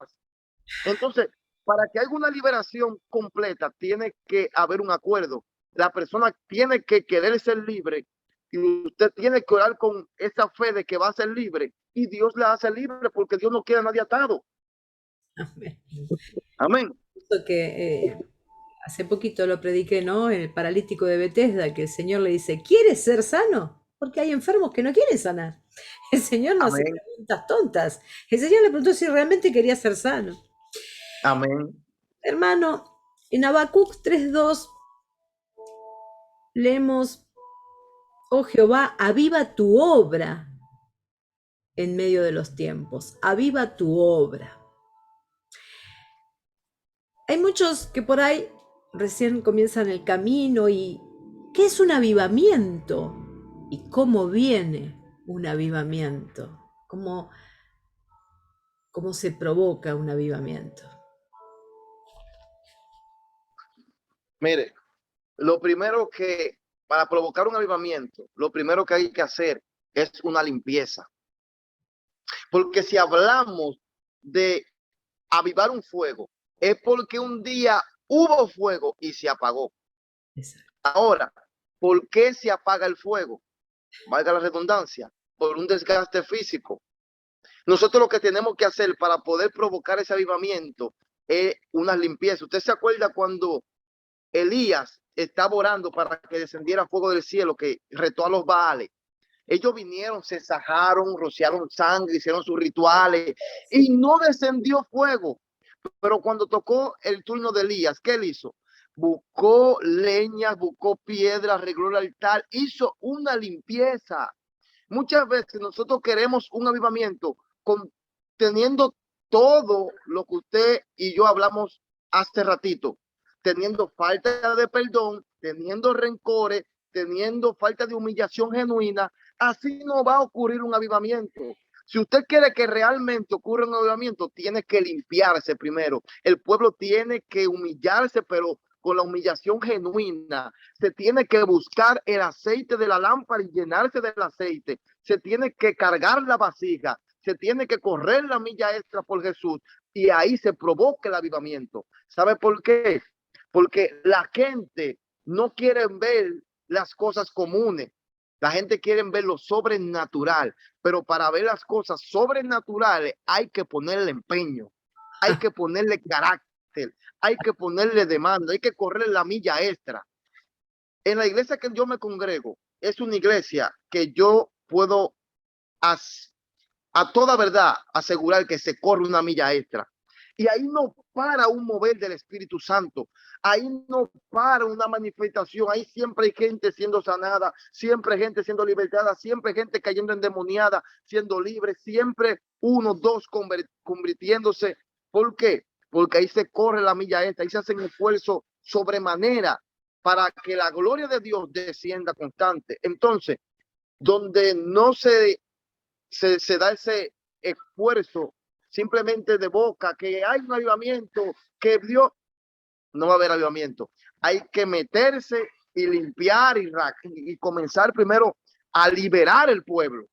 Entonces, para que haya una liberación completa, tiene que haber un acuerdo. La persona tiene que querer ser libre y usted tiene que orar con esa fe de que va a ser libre y Dios la hace libre porque Dios no quiere a nadie atado. Amén. Amén. Eso que hace poquito lo prediqué, ¿no? El paralítico de Bethesda, que el Señor le dice, ¿quieres ser sano? Porque hay enfermos que no quieren sanar. El Señor no hace Amén. preguntas tontas. El Señor le preguntó si realmente quería ser sano. Amén. Hermano, en Habacuc 3:2 leemos, oh Jehová, aviva tu obra en medio de los tiempos, aviva tu obra. Hay muchos que por ahí recién comienzan el camino y ¿qué es un avivamiento? ¿Y cómo viene un avivamiento? ¿Cómo se provoca un avivamiento? Mire, lo primero que, para provocar un avivamiento, lo primero que hay que hacer es una limpieza. Porque si hablamos de avivar un fuego, es porque un día hubo fuego y se apagó. Exacto. Ahora, ¿por qué se apaga el fuego? Valga la redundancia, por un desgaste físico. Nosotros lo que tenemos que hacer para poder provocar ese avivamiento es una limpieza. ¿Usted se acuerda cuando Elías estaba orando para que descendiera fuego del cielo, que retó a los Baales? Ellos vinieron, se sajaron, rociaron sangre, hicieron sus rituales y no descendió fuego. Pero cuando tocó el turno de Elías, ¿qué él hizo? Buscó leñas, buscó piedras, arregló el altar, hizo una limpieza. Muchas veces nosotros queremos un avivamiento teniendo todo lo que usted y yo hablamos hace ratito, teniendo falta de perdón, teniendo rencores, teniendo falta de humillación genuina. Así no va a ocurrir un avivamiento. Si usted quiere que realmente ocurra un avivamiento, tiene que limpiarse primero. El pueblo tiene que humillarse, pero con la humillación genuina. Se tiene que buscar el aceite de la lámpara y llenarse del aceite. Se tiene que cargar la vasija. Se tiene que correr la milla extra por Jesús y ahí se provoca el avivamiento. ¿Sabe por qué? Porque la gente no quiere ver las cosas comunes. La gente quiere ver lo sobrenatural, pero para ver las cosas sobrenaturales hay que ponerle empeño, hay que ponerle carácter, hay que ponerle demanda, hay que correr la milla extra. En la iglesia que yo me congrego, es una iglesia que yo puedo a toda verdad asegurar que se corre una milla extra. Y ahí no para un mover del Espíritu Santo. Ahí no para una manifestación. Ahí siempre hay gente siendo sanada, siempre hay gente siendo libertada, siempre hay gente cayendo endemoniada, siendo libre, siempre uno, dos convirtiéndose. ¿Por qué? Porque ahí se corre la milla extra, ahí se hace un esfuerzo sobremanera para que la gloria de Dios descienda constante. Entonces, donde no se da ese esfuerzo simplemente de boca, que hay un avivamiento, que Dios, no va a haber avivamiento. Hay que meterse y limpiar y comenzar primero a liberar el pueblo.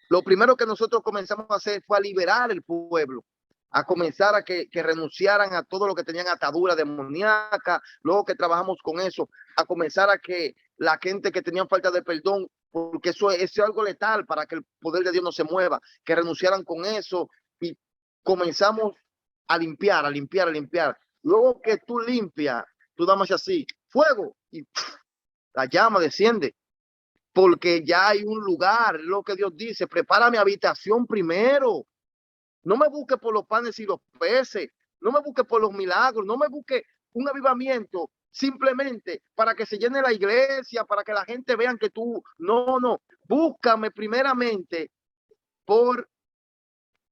Lo primero que nosotros comenzamos a hacer fue a liberar el pueblo, a comenzar a que renunciaran a todo lo que tenían atadura demoníaca, luego que trabajamos con eso, a comenzar a que la gente que tenía falta de perdón, porque eso es algo letal para que el poder de Dios no se mueva, que renunciaran con eso y comenzamos a limpiar, a limpiar, a limpiar. Luego que tú limpias, tú damos así, fuego, y la llama desciende, porque ya hay un lugar, lo que Dios dice, prepara mi habitación primero. No me busque por los panes y los peces, no me busque por los milagros, no me busque un avivamiento simplemente para que se llene la iglesia, para que la gente vea que tú, no, búscame primeramente por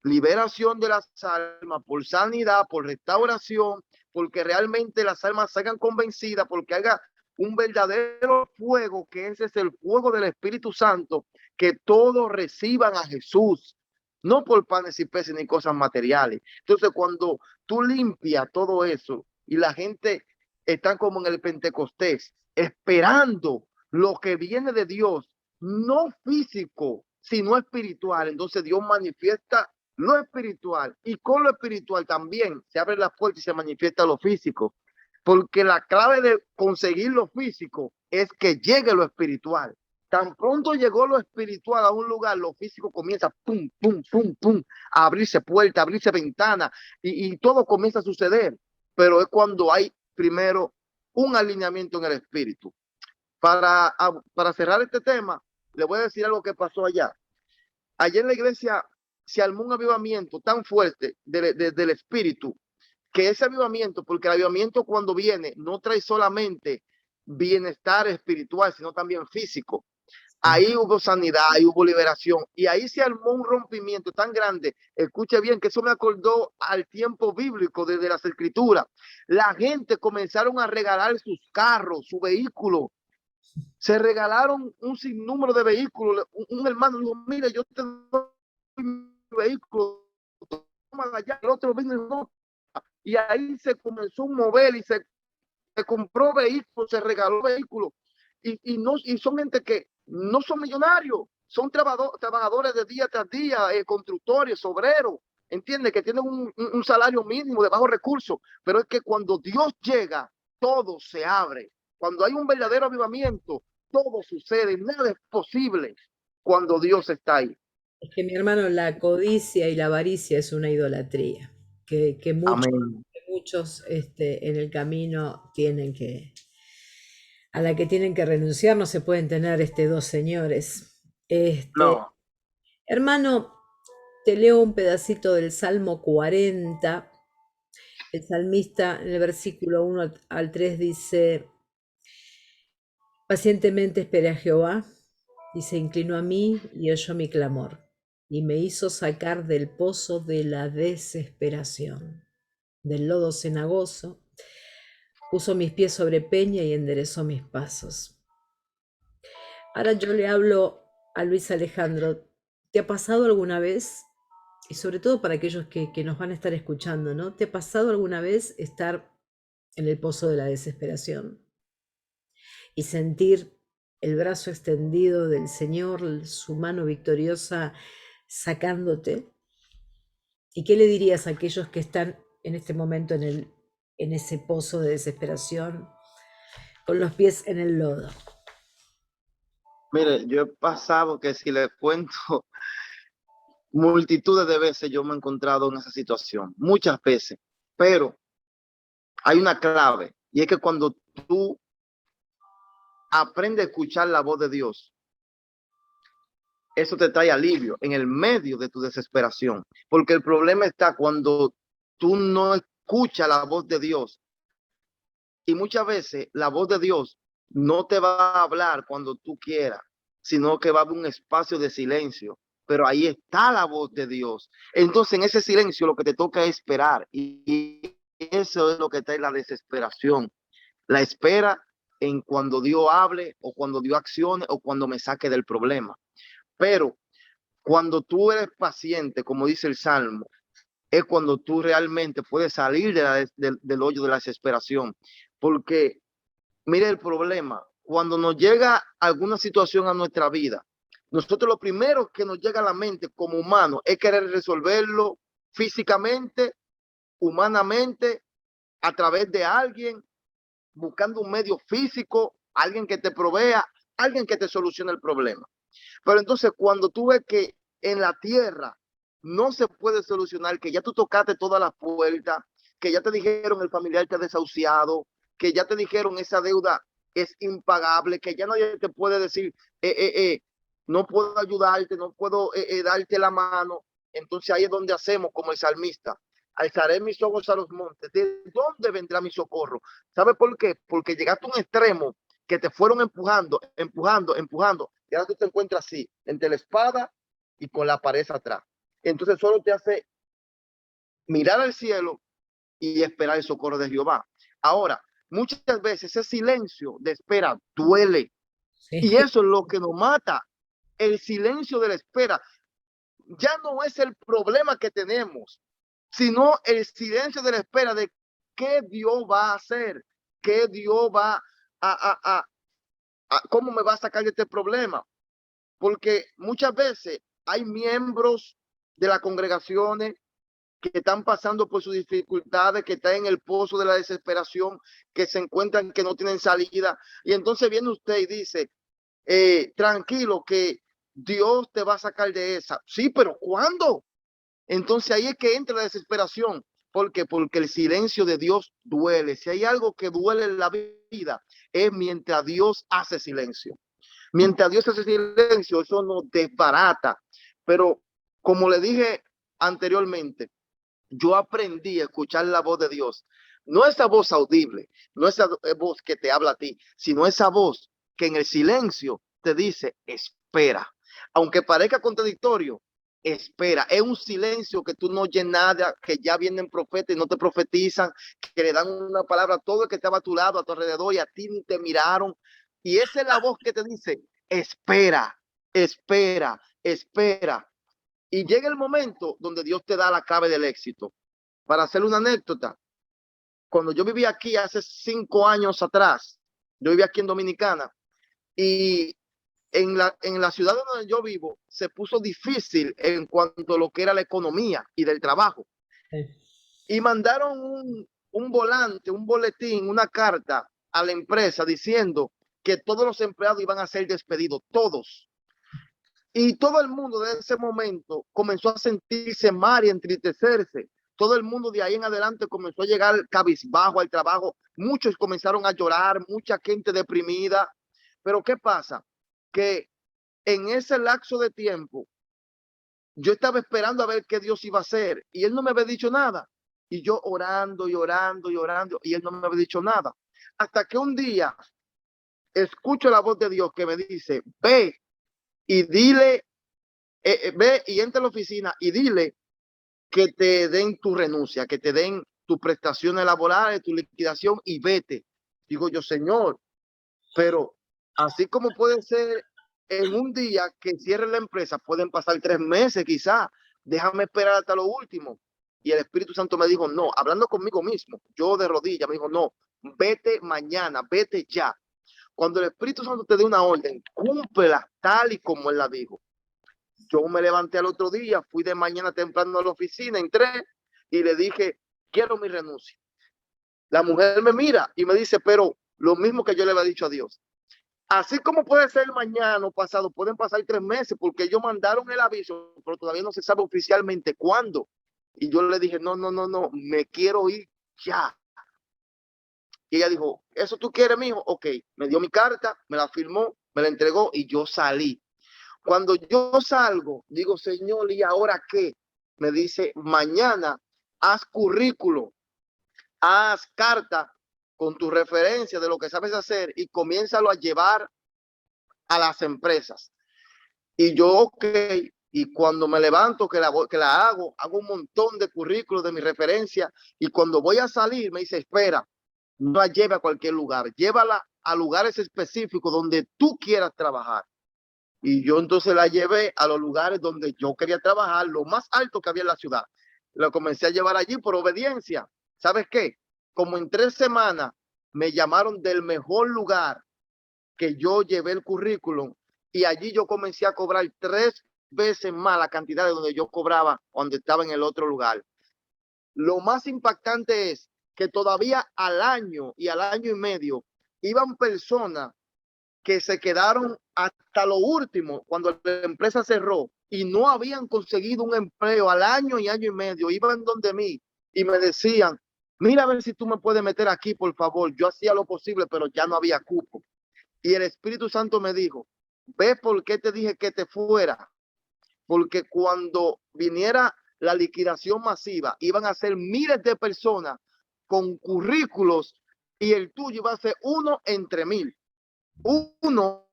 liberación de las almas, por sanidad, por restauración, porque realmente las almas salgan convencidas, porque haga un verdadero fuego, que ese es el fuego del Espíritu Santo, que todos reciban a Jesús, no por panes y peces ni cosas materiales. Entonces, cuando tú limpias todo eso y la gente está como en el Pentecostés, esperando lo que viene de Dios, no físico, sino espiritual, entonces Dios manifiesta lo espiritual, y con lo espiritual también se abre la puerta y se manifiesta lo físico, porque la clave de conseguir lo físico es que llegue lo espiritual. Tan pronto llegó lo espiritual a un lugar, lo físico comienza pum, pum, pum, pum, a abrirse puerta, a abrirse ventana, y todo comienza a suceder, pero es cuando hay primero un alineamiento en el espíritu. Para cerrar este tema, le voy a decir algo que pasó allá. Allá en la iglesia se armó un avivamiento tan fuerte del espíritu, que ese avivamiento, porque el avivamiento cuando viene no trae solamente bienestar espiritual, sino también físico. Ahí hubo sanidad, ahí hubo liberación, y ahí se armó un rompimiento tan grande. Escuche bien, que eso me acordó al tiempo bíblico desde las escrituras. La gente comenzaron a regalar sus carros, su vehículo. Se regalaron un sinnúmero de vehículos. Un hermano dijo, mire, yo te doy mi vehículo, toma allá. El otro vino y no. Y ahí se comenzó a mover y se compró vehículos, se regaló vehículos. Y son gente que no son millonarios, son trabajadores de día tras día, constructores, obreros, entiende, que tienen un salario mínimo de bajos recursos, pero es que cuando Dios llega, todo se abre. Cuando hay un verdadero avivamiento, todo sucede, nada es posible cuando Dios está ahí. Es que mi hermano, la codicia y la avaricia es una idolatría que Amén. muchos en el camino a la que tienen que renunciar. No se pueden tener dos señores. No, Hermano, te leo un pedacito del Salmo 40. El salmista en el versículo 1 al 3 dice: pacientemente esperé a Jehová, y se inclinó a mí y oyó mi clamor, y me hizo sacar del pozo de la desesperación, del lodo cenagoso, puso mis pies sobre peña y enderezó mis pasos. Ahora yo le hablo a Luis Alejandro. ¿Te ha pasado alguna vez, y sobre todo para aquellos que nos van a estar escuchando, ¿no? ¿Te ha pasado alguna vez estar en el pozo de la desesperación y sentir el brazo extendido del Señor, su mano victoriosa sacándote? ¿Y qué le dirías a aquellos que están en este momento en ese pozo de desesperación, con los pies en el lodo? mire, yo he pasado que si le cuento multitudes de veces, yo me he encontrado en esa situación, muchas veces, pero hay una clave, y es que cuando tú aprendes a escuchar la voz de Dios, eso te trae alivio en el medio de tu desesperación, porque el problema está cuando tú no escuchas la voz de Dios, y muchas veces la voz de Dios no te va a hablar cuando tú quieras, sino que va a haber un espacio de silencio, pero ahí está la voz de Dios. Entonces en ese silencio lo que te toca es esperar, y eso es lo que trae la desesperación. La espera en cuando Dios hable o cuando Dios accione o cuando me saque del problema. Pero cuando tú eres paciente, como dice el Salmo, es cuando tú realmente puedes salir del hoyo de la desesperación. Porque mire el problema, cuando nos llega alguna situación a nuestra vida, nosotros lo primero que nos llega a la mente como humanos es querer resolverlo físicamente, humanamente, a través de alguien, buscando un medio físico, alguien que te provea, alguien que te solucione el problema. Pero entonces cuando tú ves que en la tierra no se puede solucionar, que ya tú tocaste todas las puertas, que ya te dijeron el familiar te ha desahuciado, que ya te dijeron esa deuda es impagable, que ya nadie te puede decir, no puedo ayudarte, no puedo darte la mano. Entonces ahí es donde hacemos como el salmista. Alzaré mis ojos a los montes. ¿De dónde vendrá mi socorro? ¿Sabe por qué? Porque llegaste a un extremo que te fueron empujando, empujando, empujando. Y ahora tú te encuentras así, entre la espada y con la pared atrás. Entonces solo te hace mirar al cielo y esperar el socorro de Jehová. Ahora, muchas veces ese silencio de espera duele. Sí. Y eso es lo que nos mata. El silencio de la espera ya no es el problema que tenemos, sino el silencio de la espera de qué Dios va a hacer, qué Dios va cómo me va a sacar de este problema. Porque muchas veces hay miembros de las congregaciones que están pasando por sus dificultades, que están en el pozo de la desesperación, que se encuentran que no tienen salida. Y entonces viene usted y dice, tranquilo, que Dios te va a sacar de esa. Sí, pero ¿cuándo? Entonces ahí es que entra la desesperación. ¿Por qué? Porque el silencio de Dios duele. Si hay algo que duele en la vida, es mientras Dios hace silencio. Mientras Dios hace silencio, eso nos desbarata. Pero como le dije anteriormente, yo aprendí a escuchar la voz de Dios. No esa voz audible, no esa voz que te habla a ti, sino esa voz que en el silencio te dice, espera. Aunque parezca contradictorio, espera. Es un silencio que tú no oyes nada, que ya vienen profetas y no te profetizan, que le dan una palabra a todo el que estaba a tu lado, a tu alrededor, y a ti ni te miraron. Y esa es la voz que te dice, espera, espera, espera. Y llega el momento donde Dios te da la clave del éxito. Para hacer una anécdota, cuando yo vivía aquí hace 5 años atrás, yo vivía aquí en Dominicana, y en la ciudad donde yo vivo se puso difícil en cuanto a lo que era la economía y del trabajo. Sí. Y mandaron un volante, un boletín, una carta a la empresa diciendo que todos los empleados iban a ser despedidos, todos. Y todo el mundo de ese momento comenzó a sentirse mal y entristecerse. Todo el mundo de ahí en adelante comenzó a llegar cabizbajo al trabajo. Muchos comenzaron a llorar, mucha gente deprimida. Pero ¿qué pasa? Que en ese lapso de tiempo, yo estaba esperando a ver qué Dios iba a hacer. Y él no me había dicho nada. Y yo orando y orando y orando. Y él no me había dicho nada. Hasta que un día escucho la voz de Dios que me dice, ve y dile, ve y entra a la oficina y dile que te den tu renuncia, que te den tus prestaciones laborales, tu liquidación y vete. Digo yo, Señor, pero así como puede ser en un día que cierre la empresa, pueden pasar 3 meses quizás, déjame esperar hasta lo último. Y el Espíritu Santo me dijo, no, hablando conmigo mismo, yo de rodillas, me dijo, no, vete mañana, vete ya. Cuando el Espíritu Santo te dé una orden, cúmplela tal y como él la dijo. Yo me levanté al otro día, fui de mañana temprano a la oficina, entré y le dije, quiero mi renuncia. La mujer me mira y me dice, pero lo mismo que yo le había dicho a Dios. Así como puede ser mañana o pasado, pueden pasar 3 meses porque ellos mandaron el aviso, pero todavía no se sabe oficialmente cuándo. Y yo le dije, no, no, no, no, me quiero ir ya. Y ella dijo, ¿eso tú quieres, mijo? Ok, me dio mi carta, me la firmó, me la entregó y yo salí. Cuando yo salgo, digo, Señor, ¿y ahora qué? Me dice, mañana haz currículo, haz carta con tu referencia de lo que sabes hacer y comiénzalo a llevar a las empresas. Y yo, ok, y cuando me levanto, que la hago un montón de currículos de mi referencia y cuando voy a salir me dice, espera, no la lleve a cualquier lugar, llévala a lugares específicos donde tú quieras trabajar. Y yo entonces la llevé a los lugares donde yo quería trabajar, lo más alto que había en la ciudad. Lo comencé a llevar allí por obediencia. ¿Sabes qué? Como en 3 semanas me llamaron del mejor lugar que yo llevé el currículum y allí yo comencé a cobrar 3 veces más la cantidad de donde yo cobraba cuando estaba en el otro lugar. Lo más impactante es que todavía al año y al año y medio iban personas que se quedaron hasta lo último cuando la empresa cerró y no habían conseguido un empleo al año y año y medio. Iban donde mí y me decían, mira a ver si tú me puedes meter aquí, por favor. Yo hacía lo posible, pero ya no había cupo. Y el Espíritu Santo me dijo, ve por qué te dije que te fuera. Porque cuando viniera la liquidación masiva, iban a ser miles de personas con currículos y el tuyo iba a ser uno entre 1000. Uno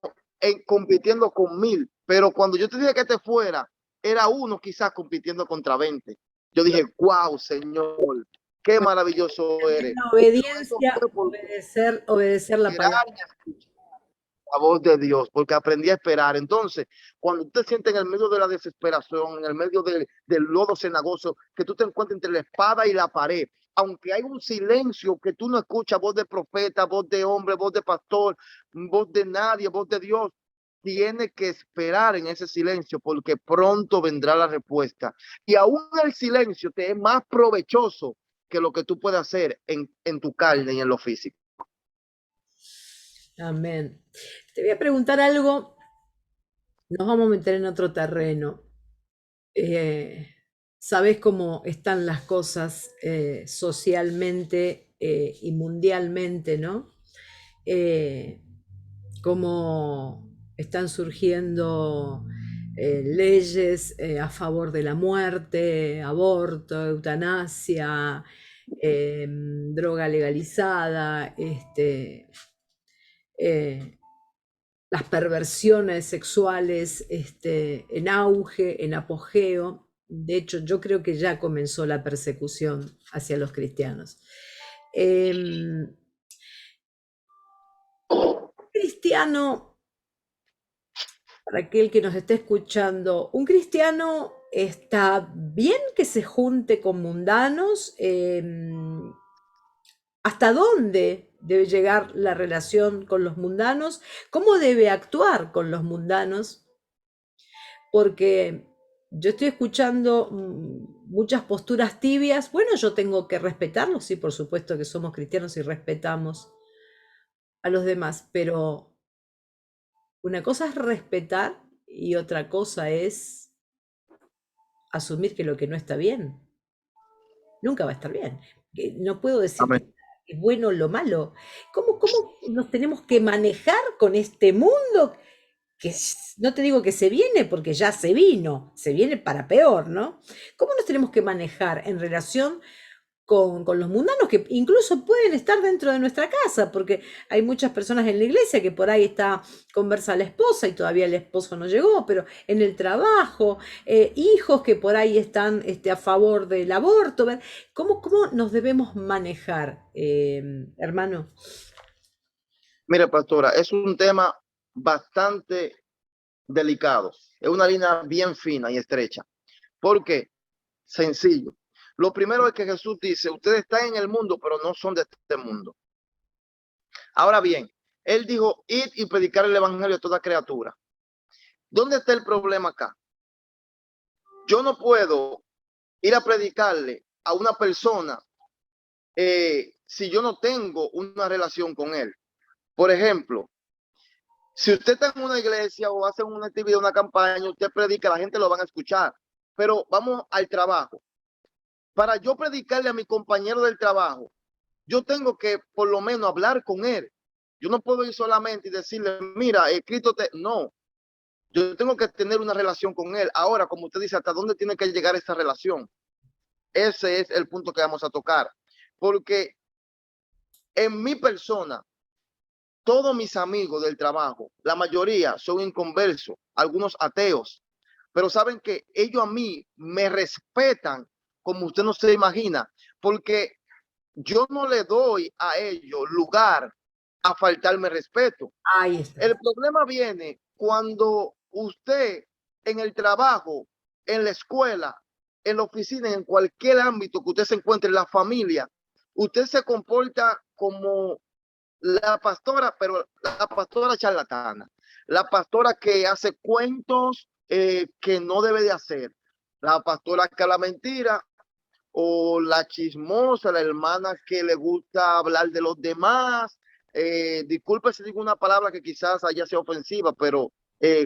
compitiendo con 1000, pero cuando yo te dije que te fuera, era uno quizás compitiendo contra 20. Yo dije, wow, Señor, qué maravilloso eres. La Pero eso obediencia, fue por obedecer la esperar palabra. y escuchar la voz de Dios, porque aprendí a esperar. Entonces, cuando tú te sientes en el medio de la desesperación, en el medio del lodo cenagoso, que tú te encuentres entre la espada y la pared, aunque hay un silencio que tú no escuchas, voz de profeta, voz de hombre, voz de pastor, voz de nadie, voz de Dios, tienes que esperar en ese silencio porque pronto vendrá la respuesta. Y aún el silencio te es más provechoso que lo que tú puedes hacer en tu carne y en lo físico. Amén. Te voy a preguntar algo, nos vamos a meter en otro terreno. Sabes cómo están las cosas socialmente y mundialmente, ¿no? Cómo están surgiendo leyes a favor de la muerte, aborto, eutanasia, droga legalizada, eh, las perversiones sexuales en auge, en apogeo. De hecho, yo creo que ya comenzó la persecución hacia los cristianos. Cristiano, para aquel que nos esté escuchando, ¿un cristiano está bien que se junte con mundanos? ¿Hasta dónde debe llegar la relación con los mundanos? ¿Cómo debe actuar con los mundanos? Porque yo estoy escuchando muchas posturas tibias. Bueno, yo tengo que respetarlos, sí, por supuesto que somos cristianos y respetamos a los demás, pero una cosa es respetar y otra cosa es asumir que lo que no está bien, nunca va a estar bien. No puedo decir que Amén. es bueno lo malo. ¿Cómo nos tenemos que manejar con este mundo que no te digo que se viene porque ya se vino, se viene para peor, ¿no? ¿Cómo nos tenemos que manejar en relación con los mundanos que incluso pueden estar dentro de nuestra casa? Porque hay muchas personas en la iglesia que por ahí está, conversa la esposa y todavía el esposo no llegó, pero en el trabajo, hijos que por ahí están a favor del aborto. ¿Cómo nos debemos manejar, hermano? Mire, pastora, es un tema bastante delicado. Es una línea bien fina y estrecha. ¿Por qué? Sencillo. Lo primero es que Jesús dice, ustedes están en el mundo, pero no son de este mundo. Ahora bien, él dijo, id y predicar el evangelio a toda criatura. ¿Dónde está el problema acá? Yo no puedo ir a predicarle a una persona si yo no tengo una relación con él. Por ejemplo, si usted está en una iglesia o hace una actividad, una campaña, usted predica, la gente lo van a escuchar. Pero vamos al trabajo. Para yo predicarle a mi compañero del trabajo, yo tengo que por lo menos hablar con él. Yo no puedo ir solamente y decirle, mira, Cristo te... No, yo tengo que tener una relación con él. Ahora, como usted dice, ¿hasta dónde tiene que llegar esa relación? Ese es el punto que vamos a tocar. Porque en mi persona, todos mis amigos del trabajo, la mayoría son inconversos, algunos ateos, pero saben que ellos a mí me respetan como usted no se imagina, porque yo no le doy a ellos lugar a faltarme respeto. Ahí está. El problema viene cuando usted en el trabajo, en la escuela, en la oficina, en cualquier ámbito que usted se encuentre, en la familia, usted se comporta como la pastora, pero la pastora charlatana, la pastora que hace cuentos que no debe de hacer, la pastora que habla mentira, o la chismosa, la hermana que le gusta hablar de los demás. Disculpe si digo una palabra que quizás haya sido ofensiva, pero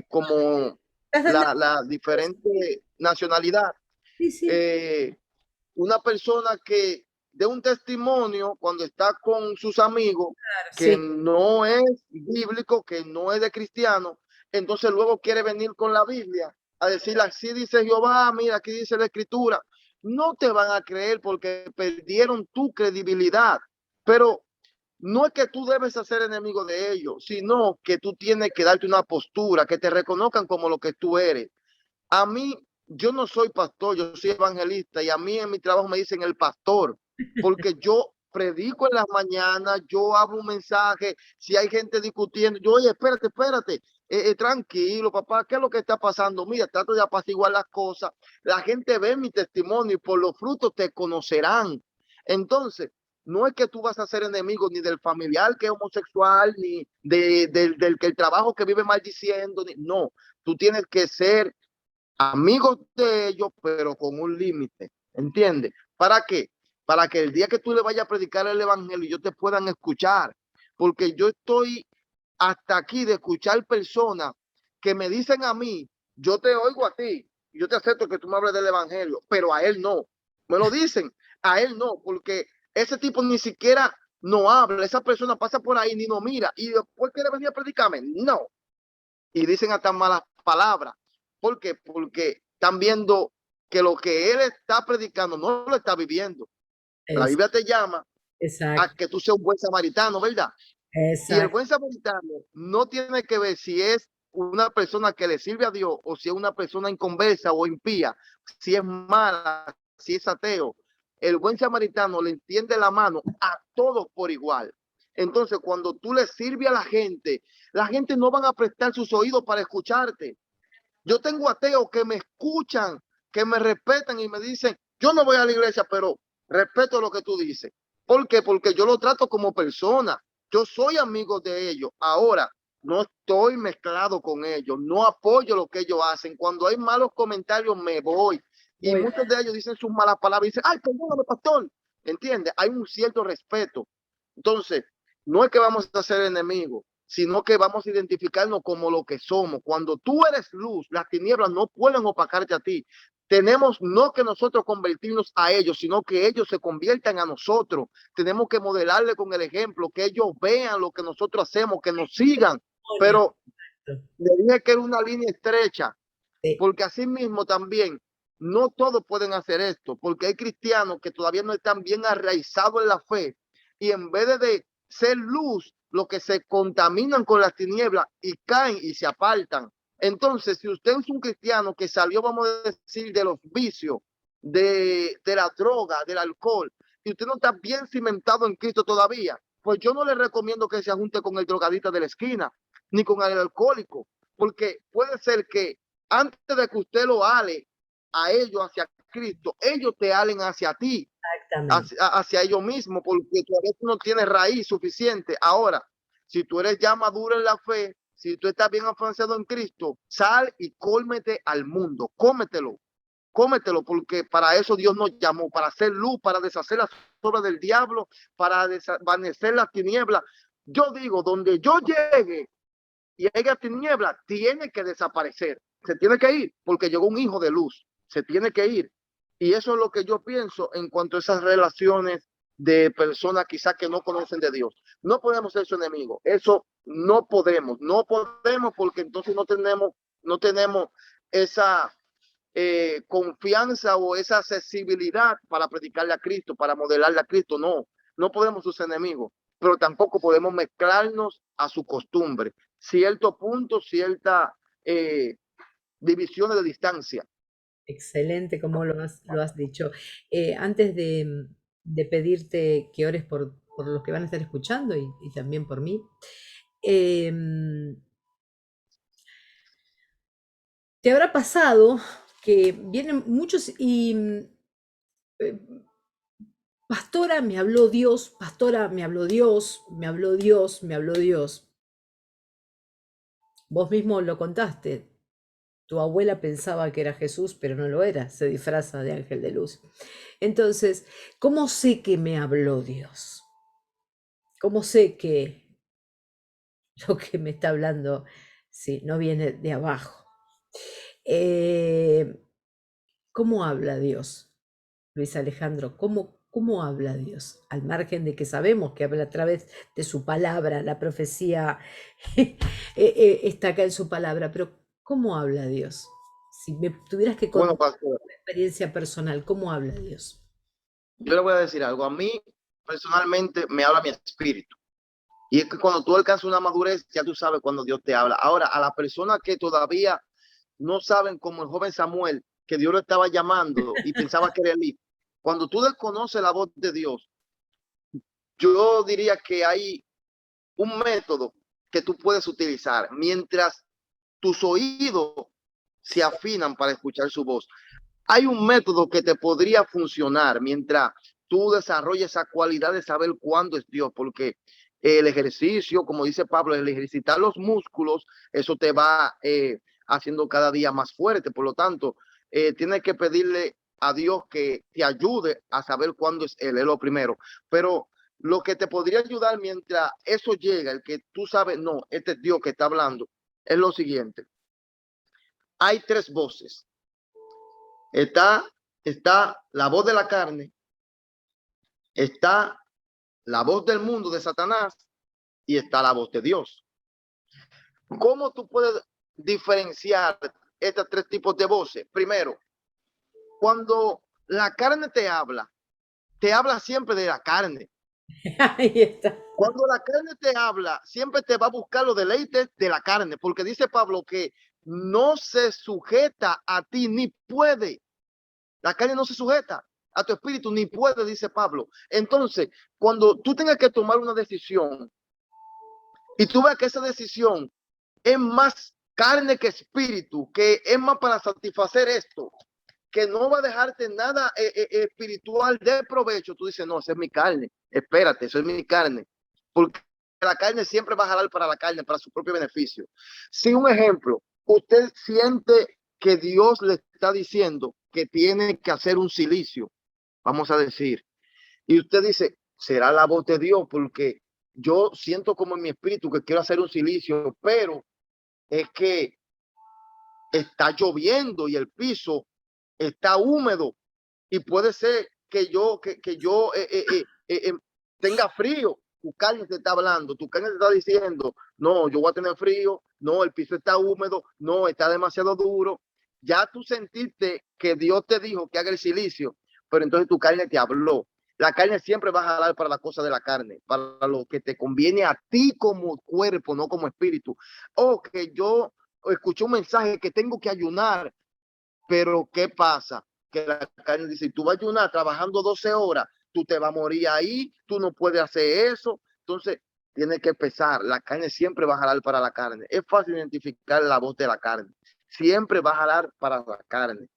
como la diferente nacionalidad, Sí, sí, eh, una persona que de un testimonio cuando está con sus amigos claro, que sí. no es bíblico, que no es de cristiano, entonces luego quiere venir con la Biblia a decir así dice Jehová, mira, aquí dice la escritura. No te van a creer porque perdieron tu credibilidad, pero no es que tú debes hacer enemigo de ellos, sino que tú tienes que darte una postura, que te reconozcan como lo que tú eres. A mí, yo no soy pastor, yo soy evangelista y a mí en mi trabajo me dicen el pastor, porque yo predico en las mañanas, yo hago un mensaje, si hay gente discutiendo, yo, oye, espérate, espérate, tranquilo, papá, ¿qué es lo que está pasando? Mira, trato de apaciguar las cosas, la gente ve mi testimonio y por los frutos te conocerán. Entonces, no es que tú vas a ser enemigo ni del familiar que es homosexual, ni del que el trabajo que vive maldiciendo, no, tú tienes que ser amigos de ellos, pero con un límite, ¿entiendes? ¿Para qué? Para que el día que tú le vayas a predicar el evangelio, ellos te puedan escuchar, porque yo estoy hasta aquí de escuchar personas que me dicen a mí, yo te oigo a ti, yo te acepto que tú me hables del evangelio, pero a él no, me lo dicen, a él no, porque ese tipo ni siquiera no habla, esa persona pasa por ahí ni no mira, y después quiere venir a predicarme, no, y dicen hasta malas palabras. ¿Por qué? Porque están viendo que lo que él está predicando no lo está viviendo. La Es, Biblia te llama a exacto, que tú seas un buen samaritano, ¿verdad? Y el exacto. buen samaritano no tiene que ver si es una persona que le sirve a Dios o si es una persona inconversa o impía, si es mala, si es ateo. El buen samaritano le entiende la mano a todos por igual. Entonces, cuando tú le sirves a la gente no van a prestar sus oídos para escucharte. Yo tengo ateos que me escuchan, que me respetan y me dicen, yo no voy a la iglesia, pero respeto lo que tú dices. ¿Por qué? Porque yo lo trato como persona. Yo soy amigo de ellos. Ahora, no estoy mezclado con ellos, no apoyo lo que ellos hacen. Cuando hay malos comentarios, me voy. Y Muy muchos de ellos dicen sus malas palabras y dicen, ay, perdóname, pastor. ¿Entiendes? Hay un cierto respeto. Entonces, no es que vamos a ser enemigos, sino que vamos a identificarnos como lo que somos. Cuando tú eres luz, las tinieblas no pueden opacarte a ti. Tenemos no que nosotros convertirnos a ellos, sino que ellos se conviertan a nosotros. Tenemos que modelarle con el ejemplo, que ellos vean lo que nosotros hacemos, que nos sigan. demonio. Pero le dije que era una línea estrecha, Sí, porque así mismo también no todos pueden hacer esto, porque hay cristianos que todavía no están bien arraizados en la fe y en vez de ser luz, lo que se contaminan con las tinieblas y caen y se apartan. Entonces, si usted es un cristiano que salió, vamos a decir, de los vicios, de la droga, del alcohol, y usted no está bien cimentado en Cristo todavía, pues yo no le recomiendo que se junte con el drogadita de la esquina, ni con el alcohólico, porque puede ser que antes de que usted lo ale a ellos hacia Cristo, ellos te alen hacia ti, exactamente. hacia ellos mismos, porque tú a veces no tienes raíz suficiente. Ahora, si tú eres ya maduro en la fe, si tú estás bien afianzado en Cristo, sal y cólmete al mundo, cómetelo, cómetelo, porque para eso Dios nos llamó, para hacer luz, para deshacer las obras del diablo, para desvanecer las tinieblas. Yo digo, donde yo llegue, y haya tiniebla, tiene que desaparecer, se tiene que ir, porque llegó un hijo de luz, se tiene que ir. Y eso es lo que yo pienso en cuanto a esas relaciones de personas quizás que no conocen de Dios. No podemos ser su enemigo, eso no podemos, no podemos porque entonces no tenemos esa confianza o esa accesibilidad para predicarle a Cristo, para modelarle a Cristo. No, no podemos sus enemigos, pero tampoco podemos mezclarnos a su costumbre. Cierto punto, cierta divisiones de distancia. Excelente, como lo has dicho. Antes de pedirte que ores por los que van a estar escuchando y también por mí. Em, Te habrá pasado que vienen muchos y eh, pastora, me habló Dios, pastora, me habló Dios, me habló Dios, me habló Dios. Vos mismo lo contaste. Tu abuela pensaba que era Jesús, pero no lo era, se disfraza de ángel de luz. Entonces, ¿cómo sé que me habló Dios? ¿Cómo sé que lo que me está hablando, sí, no viene de abajo? Eh, ¿Cómo habla Dios, Luis Alejandro? ¿Cómo habla Dios? Al margen de que sabemos que habla a través de su palabra, la profecía está acá en su palabra, pero ¿cómo habla Dios? Si me tuvieras que Bueno, contar pastor, una experiencia personal, ¿cómo habla Dios? yo le voy a decir algo. A mí personalmente me habla mi espíritu. Y es que cuando tú alcanzas una madurez, ya tú sabes cuando Dios te habla. Ahora, a las personas que todavía no saben, como el joven Samuel, que Dios lo estaba llamando y pensaba que era Elí, cuando tú desconoces la voz de Dios, yo diría que hay un método que tú puedes utilizar mientras tus oídos se afinan para escuchar su voz. Hay un método que te podría funcionar mientras tú desarrolles esa cualidad de saber cuándo es Dios, porque el ejercicio, como dice Pablo, el ejercitar los músculos, eso te va haciendo cada día más fuerte. Por lo tanto, tienes que pedirle a Dios que te ayude a saber cuándo es Él, es lo primero. Pero lo que te podría ayudar mientras eso llega, el que tú sabes, no, este es Dios que está hablando, es lo siguiente. Hay tres voces. Está, está la voz de la carne, está la voz del mundo de Satanás y está la voz de Dios. ¿Cómo tú puedes diferenciar estos tres tipos de voces? Primero, cuando la carne te habla siempre de la carne. Ahí está. Cuando la carne te habla, siempre te va a buscar los deleites de la carne, porque dice Pablo que no se sujeta a ti ni puede. La carne no se sujeta a tu espíritu ni puede, dice Pablo. Entonces, cuando tú tengas que tomar una decisión y tú ves que esa decisión es más carne que espíritu, que es más para satisfacer esto, que no va a dejarte nada espiritual de provecho, tú dices, no, esa es mi carne, espérate, eso es mi carne, porque la carne siempre va a jalar para la carne, para su propio beneficio. Si un ejemplo, usted siente que Dios le está diciendo que tiene que hacer un silicio, vamos a decir, y usted dice, será la voz de Dios, porque yo siento como en mi espíritu que quiero hacer un silicio, pero es que está lloviendo y el piso está húmedo y puede ser que yo tenga frío. Tu carne te está hablando, tu carne te está diciendo, no, yo voy a tener frío, no, el piso está húmedo, no, está demasiado duro. Ya tú sentiste que Dios te dijo que haga el silicio, pero entonces tu carne te habló. La carne siempre va a jalar para la cosa de la carne, para lo que te conviene a ti como cuerpo, no como espíritu. O que yo escuché un mensaje que tengo que ayunar, pero ¿qué pasa? Que la carne dice, tú vas a ayunar trabajando 12 horas, tú te vas a morir ahí, tú no puedes hacer eso. Entonces, tienes que pesar. La carne siempre va a jalar para la carne. Es fácil identificar la voz de la carne. Siempre va a jalar para la carne.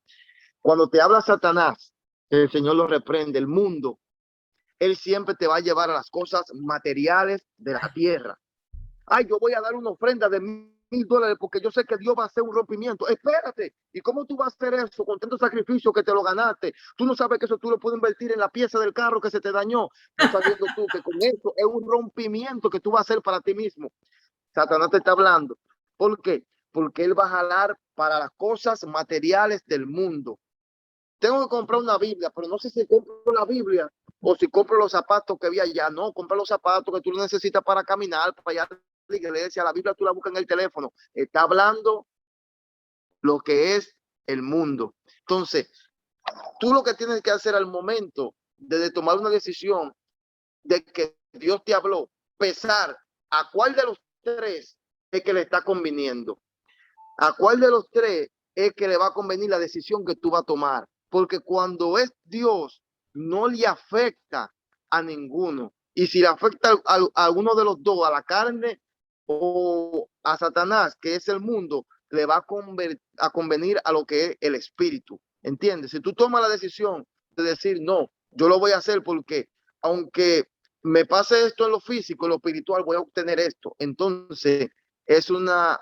Cuando te habla Satanás, el Señor lo reprende, el mundo, él siempre te va a llevar a las cosas materiales de la tierra. Ay, yo voy a dar una ofrenda de $1,000 porque yo sé que Dios va a hacer un rompimiento. Espérate, ¿y cómo tú vas a hacer eso con tanto sacrificio que te lo ganaste? Tú no sabes que eso tú lo puedes invertir en la pieza del carro que se te dañó, no sabiendo tú que con eso es un rompimiento que tú vas a hacer para ti mismo. Satanás te está hablando. ¿Por qué? Porque él va a jalar para las cosas materiales del mundo. Tengo que comprar una Biblia, pero no sé si compro la Biblia o si compro los zapatos que vi allá. No, compra los zapatos que tú necesitas para caminar, para allá a la iglesia. La Biblia tú la buscas en el teléfono. Está hablando lo que es el mundo. Entonces, tú lo que tienes que hacer al momento de tomar una decisión de que Dios te habló, pesar a cuál de los tres es que le está conviniendo. ¿A cuál de los tres es que le va a convenir la decisión que tú vas a tomar? Porque cuando es Dios, no le afecta a ninguno. Y si le afecta a uno de los dos, a la carne o a Satanás, que es el mundo, le va a convenir a lo que es el espíritu. ¿Entiendes? Si tú tomas la decisión de decir, no, yo lo voy a hacer porque aunque me pase esto en lo físico, en lo espiritual, voy a obtener esto. Entonces, es una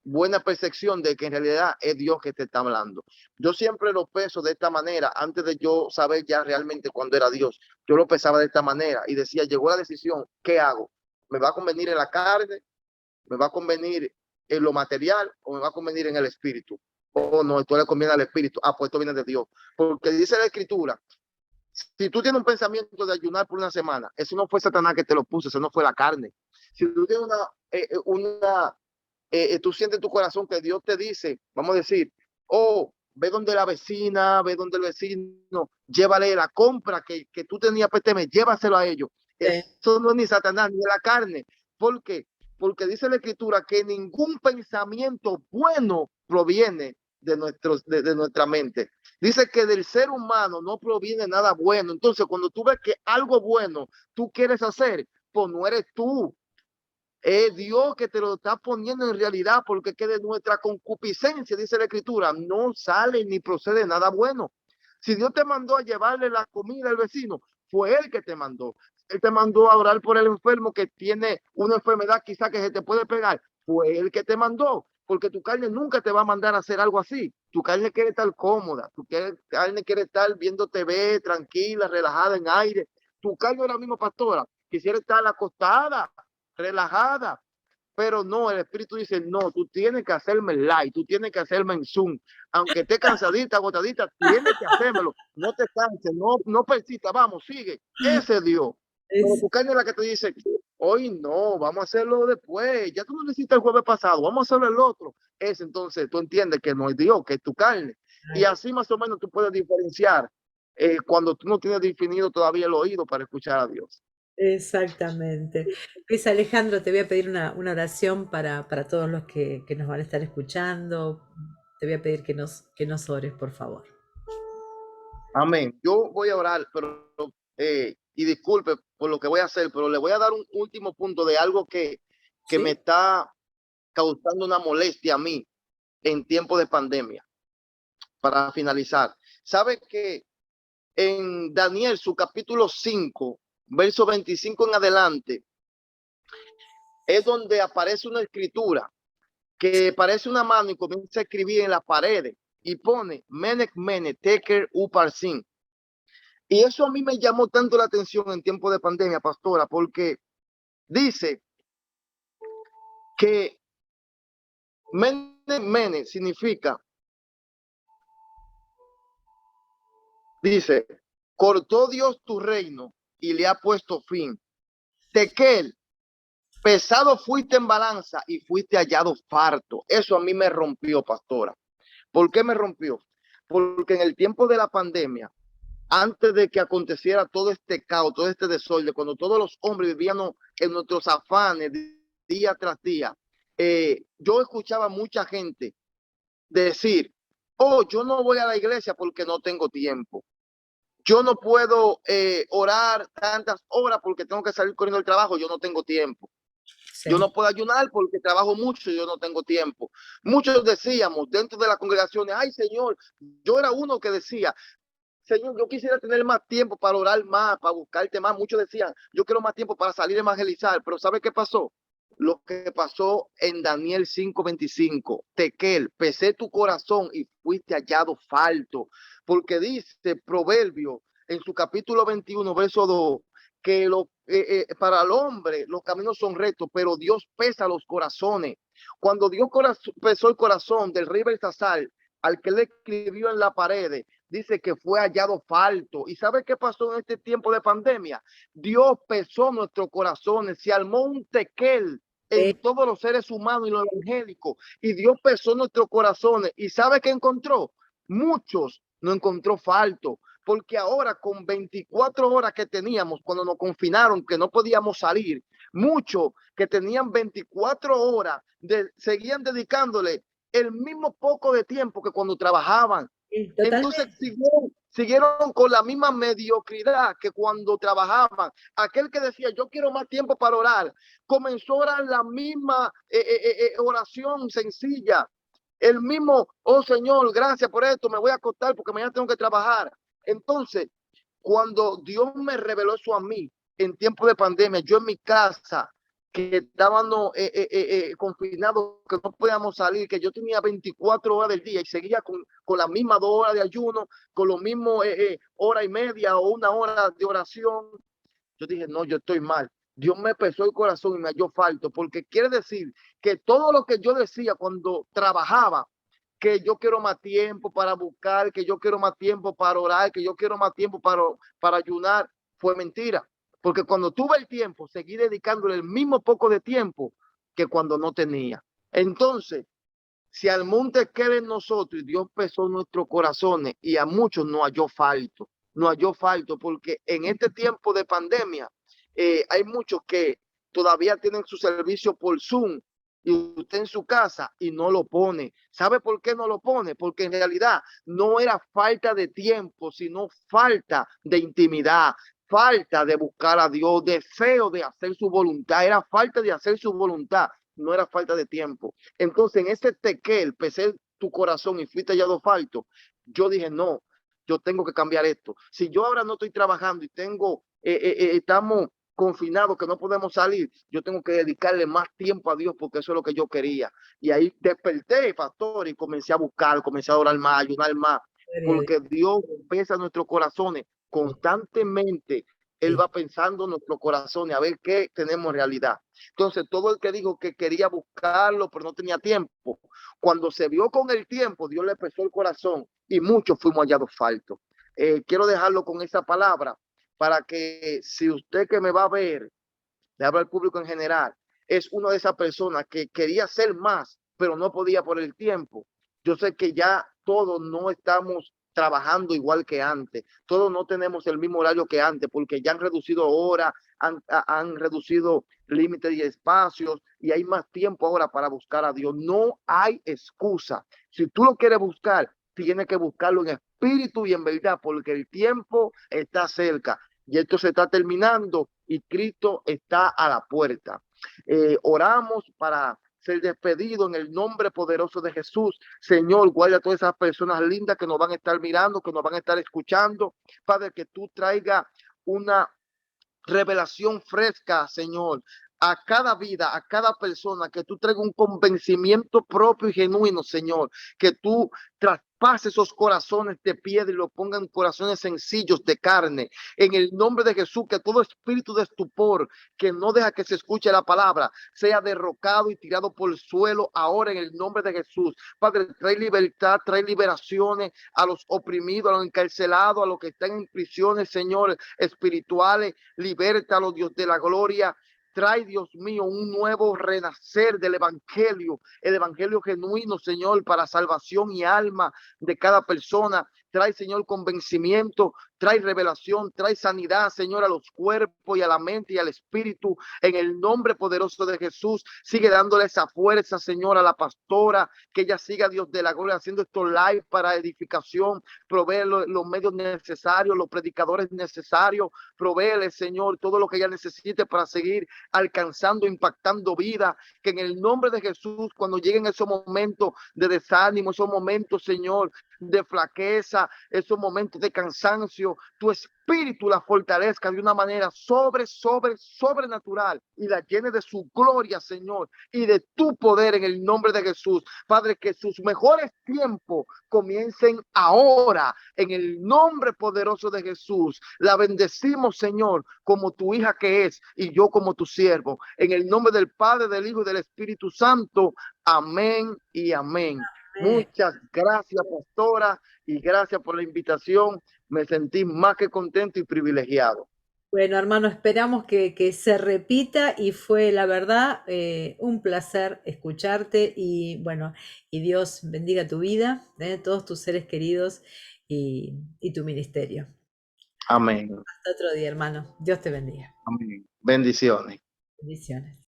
buena percepción de que en realidad es Dios que te está hablando. Yo siempre lo peso de esta manera, antes de yo saber ya realmente cuándo era Dios. Yo lo pensaba de esta manera y decía, llegó la decisión, ¿qué hago? ¿Me va a convenir en la carne? ¿Me va a convenir en lo material o me va a convenir en el espíritu? Oh, no, esto le conviene al espíritu. Ah, pues esto viene de Dios. Porque dice la escritura, si tú tienes un pensamiento de ayunar por una semana, eso no fue Satanás que te lo puso, eso no fue la carne. Si tú tienes tú sientes en tu corazón que Dios te dice, vamos a decir, oh, ve donde la vecina, ve donde el vecino, llévale la compra que tú tenías PTM, llévaselo a ellos. Sí. Eso no es ni Satanás ni de la carne. ¿Por qué? Porque dice la escritura que ningún pensamiento bueno proviene de nuestra mente. Dice que del ser humano no proviene nada bueno. Entonces, cuando tú ves que algo bueno tú quieres hacer, pues no eres tú, es Dios que te lo está poniendo en realidad, porque que de nuestra concupiscencia, dice la escritura, no sale ni procede nada bueno. Si Dios te mandó a llevarle la comida al vecino, fue Él que te mandó. Él te mandó a orar por el enfermo que tiene una enfermedad quizá que se te puede pegar, fue Él que te mandó, porque tu carne nunca te va a mandar a hacer algo así. Tu carne quiere estar cómoda, carne quiere estar viendo TV tranquila, relajada en aire. Tu carne ahora mismo, pastora, quisiera estar acostada, relajada, pero no, el espíritu dice, no, tú tienes que hacerme live, tú tienes que hacerme en Zoom, aunque esté cansadita, agotadita, tienes que hacérmelo, no te canses, no persista, vamos, sigue, ese es Dios. Pero Es, tu carne es la que te dice, hoy no, vamos a hacerlo después, ya tú lo hiciste el jueves pasado, vamos a hacerlo el otro. Es entonces, tú entiendes que no es Dios, que es tu carne. Y así más o menos tú puedes diferenciar cuando tú no tienes definido todavía el oído para escuchar a Dios. exactamente. Luis Alejandro, te voy a pedir una oración para todos los que nos van a estar escuchando. Te voy a pedir que nos ores, por favor. Amén. Yo voy a orar, pero y disculpe por lo que voy a hacer, pero le voy a dar un último punto de algo que me ¿Sí? está causando una molestia a mí en tiempo de pandemia. Para finalizar, sabe que en Daniel, su capítulo 5, verso 25 en adelante, es donde aparece una escritura que parece una mano y comienza a escribir en las paredes y pone Menek Mene Teker Uparsin. Y eso a mí me llamó tanto la atención en tiempo de pandemia, pastora, porque dice que Mene Mene significa, dice, cortó Dios tu reino y le ha puesto fin. Tekel, pesado fuiste en balanza y fuiste hallado farto. Eso a mí me rompió, pastora. ¿Por qué me rompió? Porque en el tiempo de la pandemia, antes de que aconteciera todo este caos, todo este desorden, cuando todos los hombres vivían en nuestros afanes día tras día, yo escuchaba mucha gente decir, oh, yo no voy a la iglesia porque no tengo tiempo. Yo no puedo orar tantas horas porque tengo que salir corriendo del trabajo, yo no tengo tiempo. Yo Sí. no puedo ayunar porque trabajo mucho y yo no tengo tiempo. Muchos decíamos dentro de las congregaciones, ay Señor, yo era uno que decía, Señor, yo quisiera tener más tiempo para orar más, para buscarte más. Muchos decían, yo quiero más tiempo para salir a evangelizar, pero ¿sabe qué pasó? Lo que pasó en Daniel 5:25, Tequel, pesé tu corazón y fuiste hallado falto, porque dice Proverbio en su capítulo 21, verso 2, que para el hombre los caminos son rectos, pero Dios pesa los corazones. Cuando Dios pesó el corazón del rey Belsasar, al que le escribió en la pared, dice que fue hallado falto. ¿Y sabe qué pasó en este tiempo de pandemia? Dios pesó nuestros corazones, se armó un tequel Sí. en todos los seres humanos y los evangélicos, y Dios pesó nuestros corazones. ¿Y sabe qué encontró? Muchos no encontró falto, porque ahora con 24 horas que teníamos cuando nos confinaron, que no podíamos salir, muchos que tenían 24 horas seguían dedicándole el mismo poco de tiempo que cuando trabajaban. Sí, Entonces totalmente. siguieron con la misma mediocridad que cuando trabajaban. Aquel que decía, yo quiero más tiempo para orar, comenzó a orar la misma oración sencilla. El mismo, oh Señor, gracias por esto, me voy a acostar porque mañana tengo que trabajar. Entonces, cuando Dios me reveló eso a mí, en tiempo de pandemia, yo en mi casa, que estábamos confinados, que no podíamos salir, que yo tenía 24 horas del día y seguía con las mismas 2 horas de ayuno, con lo mismo hora y media o 1 hora de oración. Yo dije, no, yo estoy mal. Dios me pesó el corazón y me halló falto, porque quiere decir que todo lo que yo decía cuando trabajaba, que yo quiero más tiempo para buscar, que yo quiero más tiempo para orar, que yo quiero más tiempo para ayunar, fue mentira. Porque cuando tuve el tiempo, seguí dedicándole el mismo poco de tiempo que cuando no tenía. Entonces, si al monte queda en nosotros y Dios pesó nuestros corazones y a muchos no halló falto, porque en este tiempo de pandemia hay muchos que todavía tienen su servicio por Zoom y usted en su casa y no lo pone. ¿Sabe por qué no lo pone? Porque en realidad no era falta de tiempo, sino falta de intimidad, falta de buscar a Dios, deseo de hacer su voluntad, era falta de hacer su voluntad, no era falta de tiempo. Entonces, en ese tequel, pesé tu corazón y fuiste hallado falto, yo dije, no, yo tengo que cambiar esto. Si yo ahora no estoy trabajando y estamos confinados, que no podemos salir, yo tengo que dedicarle más tiempo a Dios porque eso es lo que yo quería. Y ahí desperté, pastor, y comencé a buscar, comencé a orar más, a ayudar más, porque Dios pesa nuestros corazones constantemente. Él Sí. va pensando en nuestros corazones a ver qué tenemos en realidad. Entonces, todo el que dijo que quería buscarlo, pero no tenía tiempo, cuando se vio con el tiempo, Dios le pesó el corazón y muchos fuimos hallados faltos. Quiero dejarlo con esa palabra para que si usted que me va a ver, le habla al público en general, es una de esas personas que quería hacer más, pero no podía por el tiempo. Yo sé que ya todos no estamos trabajando igual que antes, todos no tenemos el mismo horario que antes, porque ya han reducido horas, han reducido límites y espacios, y hay más tiempo ahora para buscar a Dios. No hay excusa. Si tú lo quieres buscar, tienes que buscarlo en espíritu y en verdad, porque el tiempo está cerca y esto se está terminando y Cristo está a la puerta. Oramos para ser despedido en el nombre poderoso de Jesús. Señor, guarda a todas esas personas lindas que nos van a estar mirando, que nos van a estar escuchando. Padre, que tú traiga una revelación fresca, Señor, a cada vida, a cada persona, que tú traigas un convencimiento propio y genuino, Señor, que tú traspases esos corazones de piedra y lo pongan en corazones sencillos de carne. En el nombre de Jesús, que todo espíritu de estupor que no deja que se escuche la palabra sea derrocado y tirado por el suelo ahora en el nombre de Jesús. Padre, trae libertad, trae liberaciones a los oprimidos, a los encarcelados, a los que están en prisiones, Señor, espirituales. Libértalo, Dios de la gloria. Trae, Dios mío, un nuevo renacer del evangelio, el evangelio genuino, Señor, para salvación y alma de cada persona. Trae, Señor, convencimiento, trae revelación, trae sanidad, Señor, a los cuerpos y a la mente y al espíritu. En el nombre poderoso de Jesús, sigue dándole esa fuerza, Señor, a la pastora, que ella siga, Dios de la gloria, haciendo estos live para edificación, proveer los medios necesarios, los predicadores necesarios, proveerle, Señor, todo lo que ella necesite para seguir alcanzando, impactando vida, que en el nombre de Jesús, cuando lleguen esos momentos de desánimo, esos momentos, Señor, de flaqueza, esos momentos de cansancio, tu espíritu la fortalezca de una manera sobrenatural y la llene de su gloria, Señor, y de tu poder en el nombre de Jesús. Padre, que sus mejores tiempos comiencen ahora en el nombre poderoso de Jesús. La bendecimos, Señor, como tu hija que es y yo como tu siervo. En el nombre del Padre, del Hijo y del Espíritu Santo. Amén y amén. Muchas gracias, pastora, y gracias por la invitación. Me sentí más que contento y privilegiado. Bueno, hermano, esperamos que se repita y fue, la verdad, un placer escucharte y bueno, y Dios bendiga tu vida, todos tus seres queridos y tu ministerio. Amén. Hasta otro día, hermano. Dios te bendiga. Amén. Bendiciones. Bendiciones.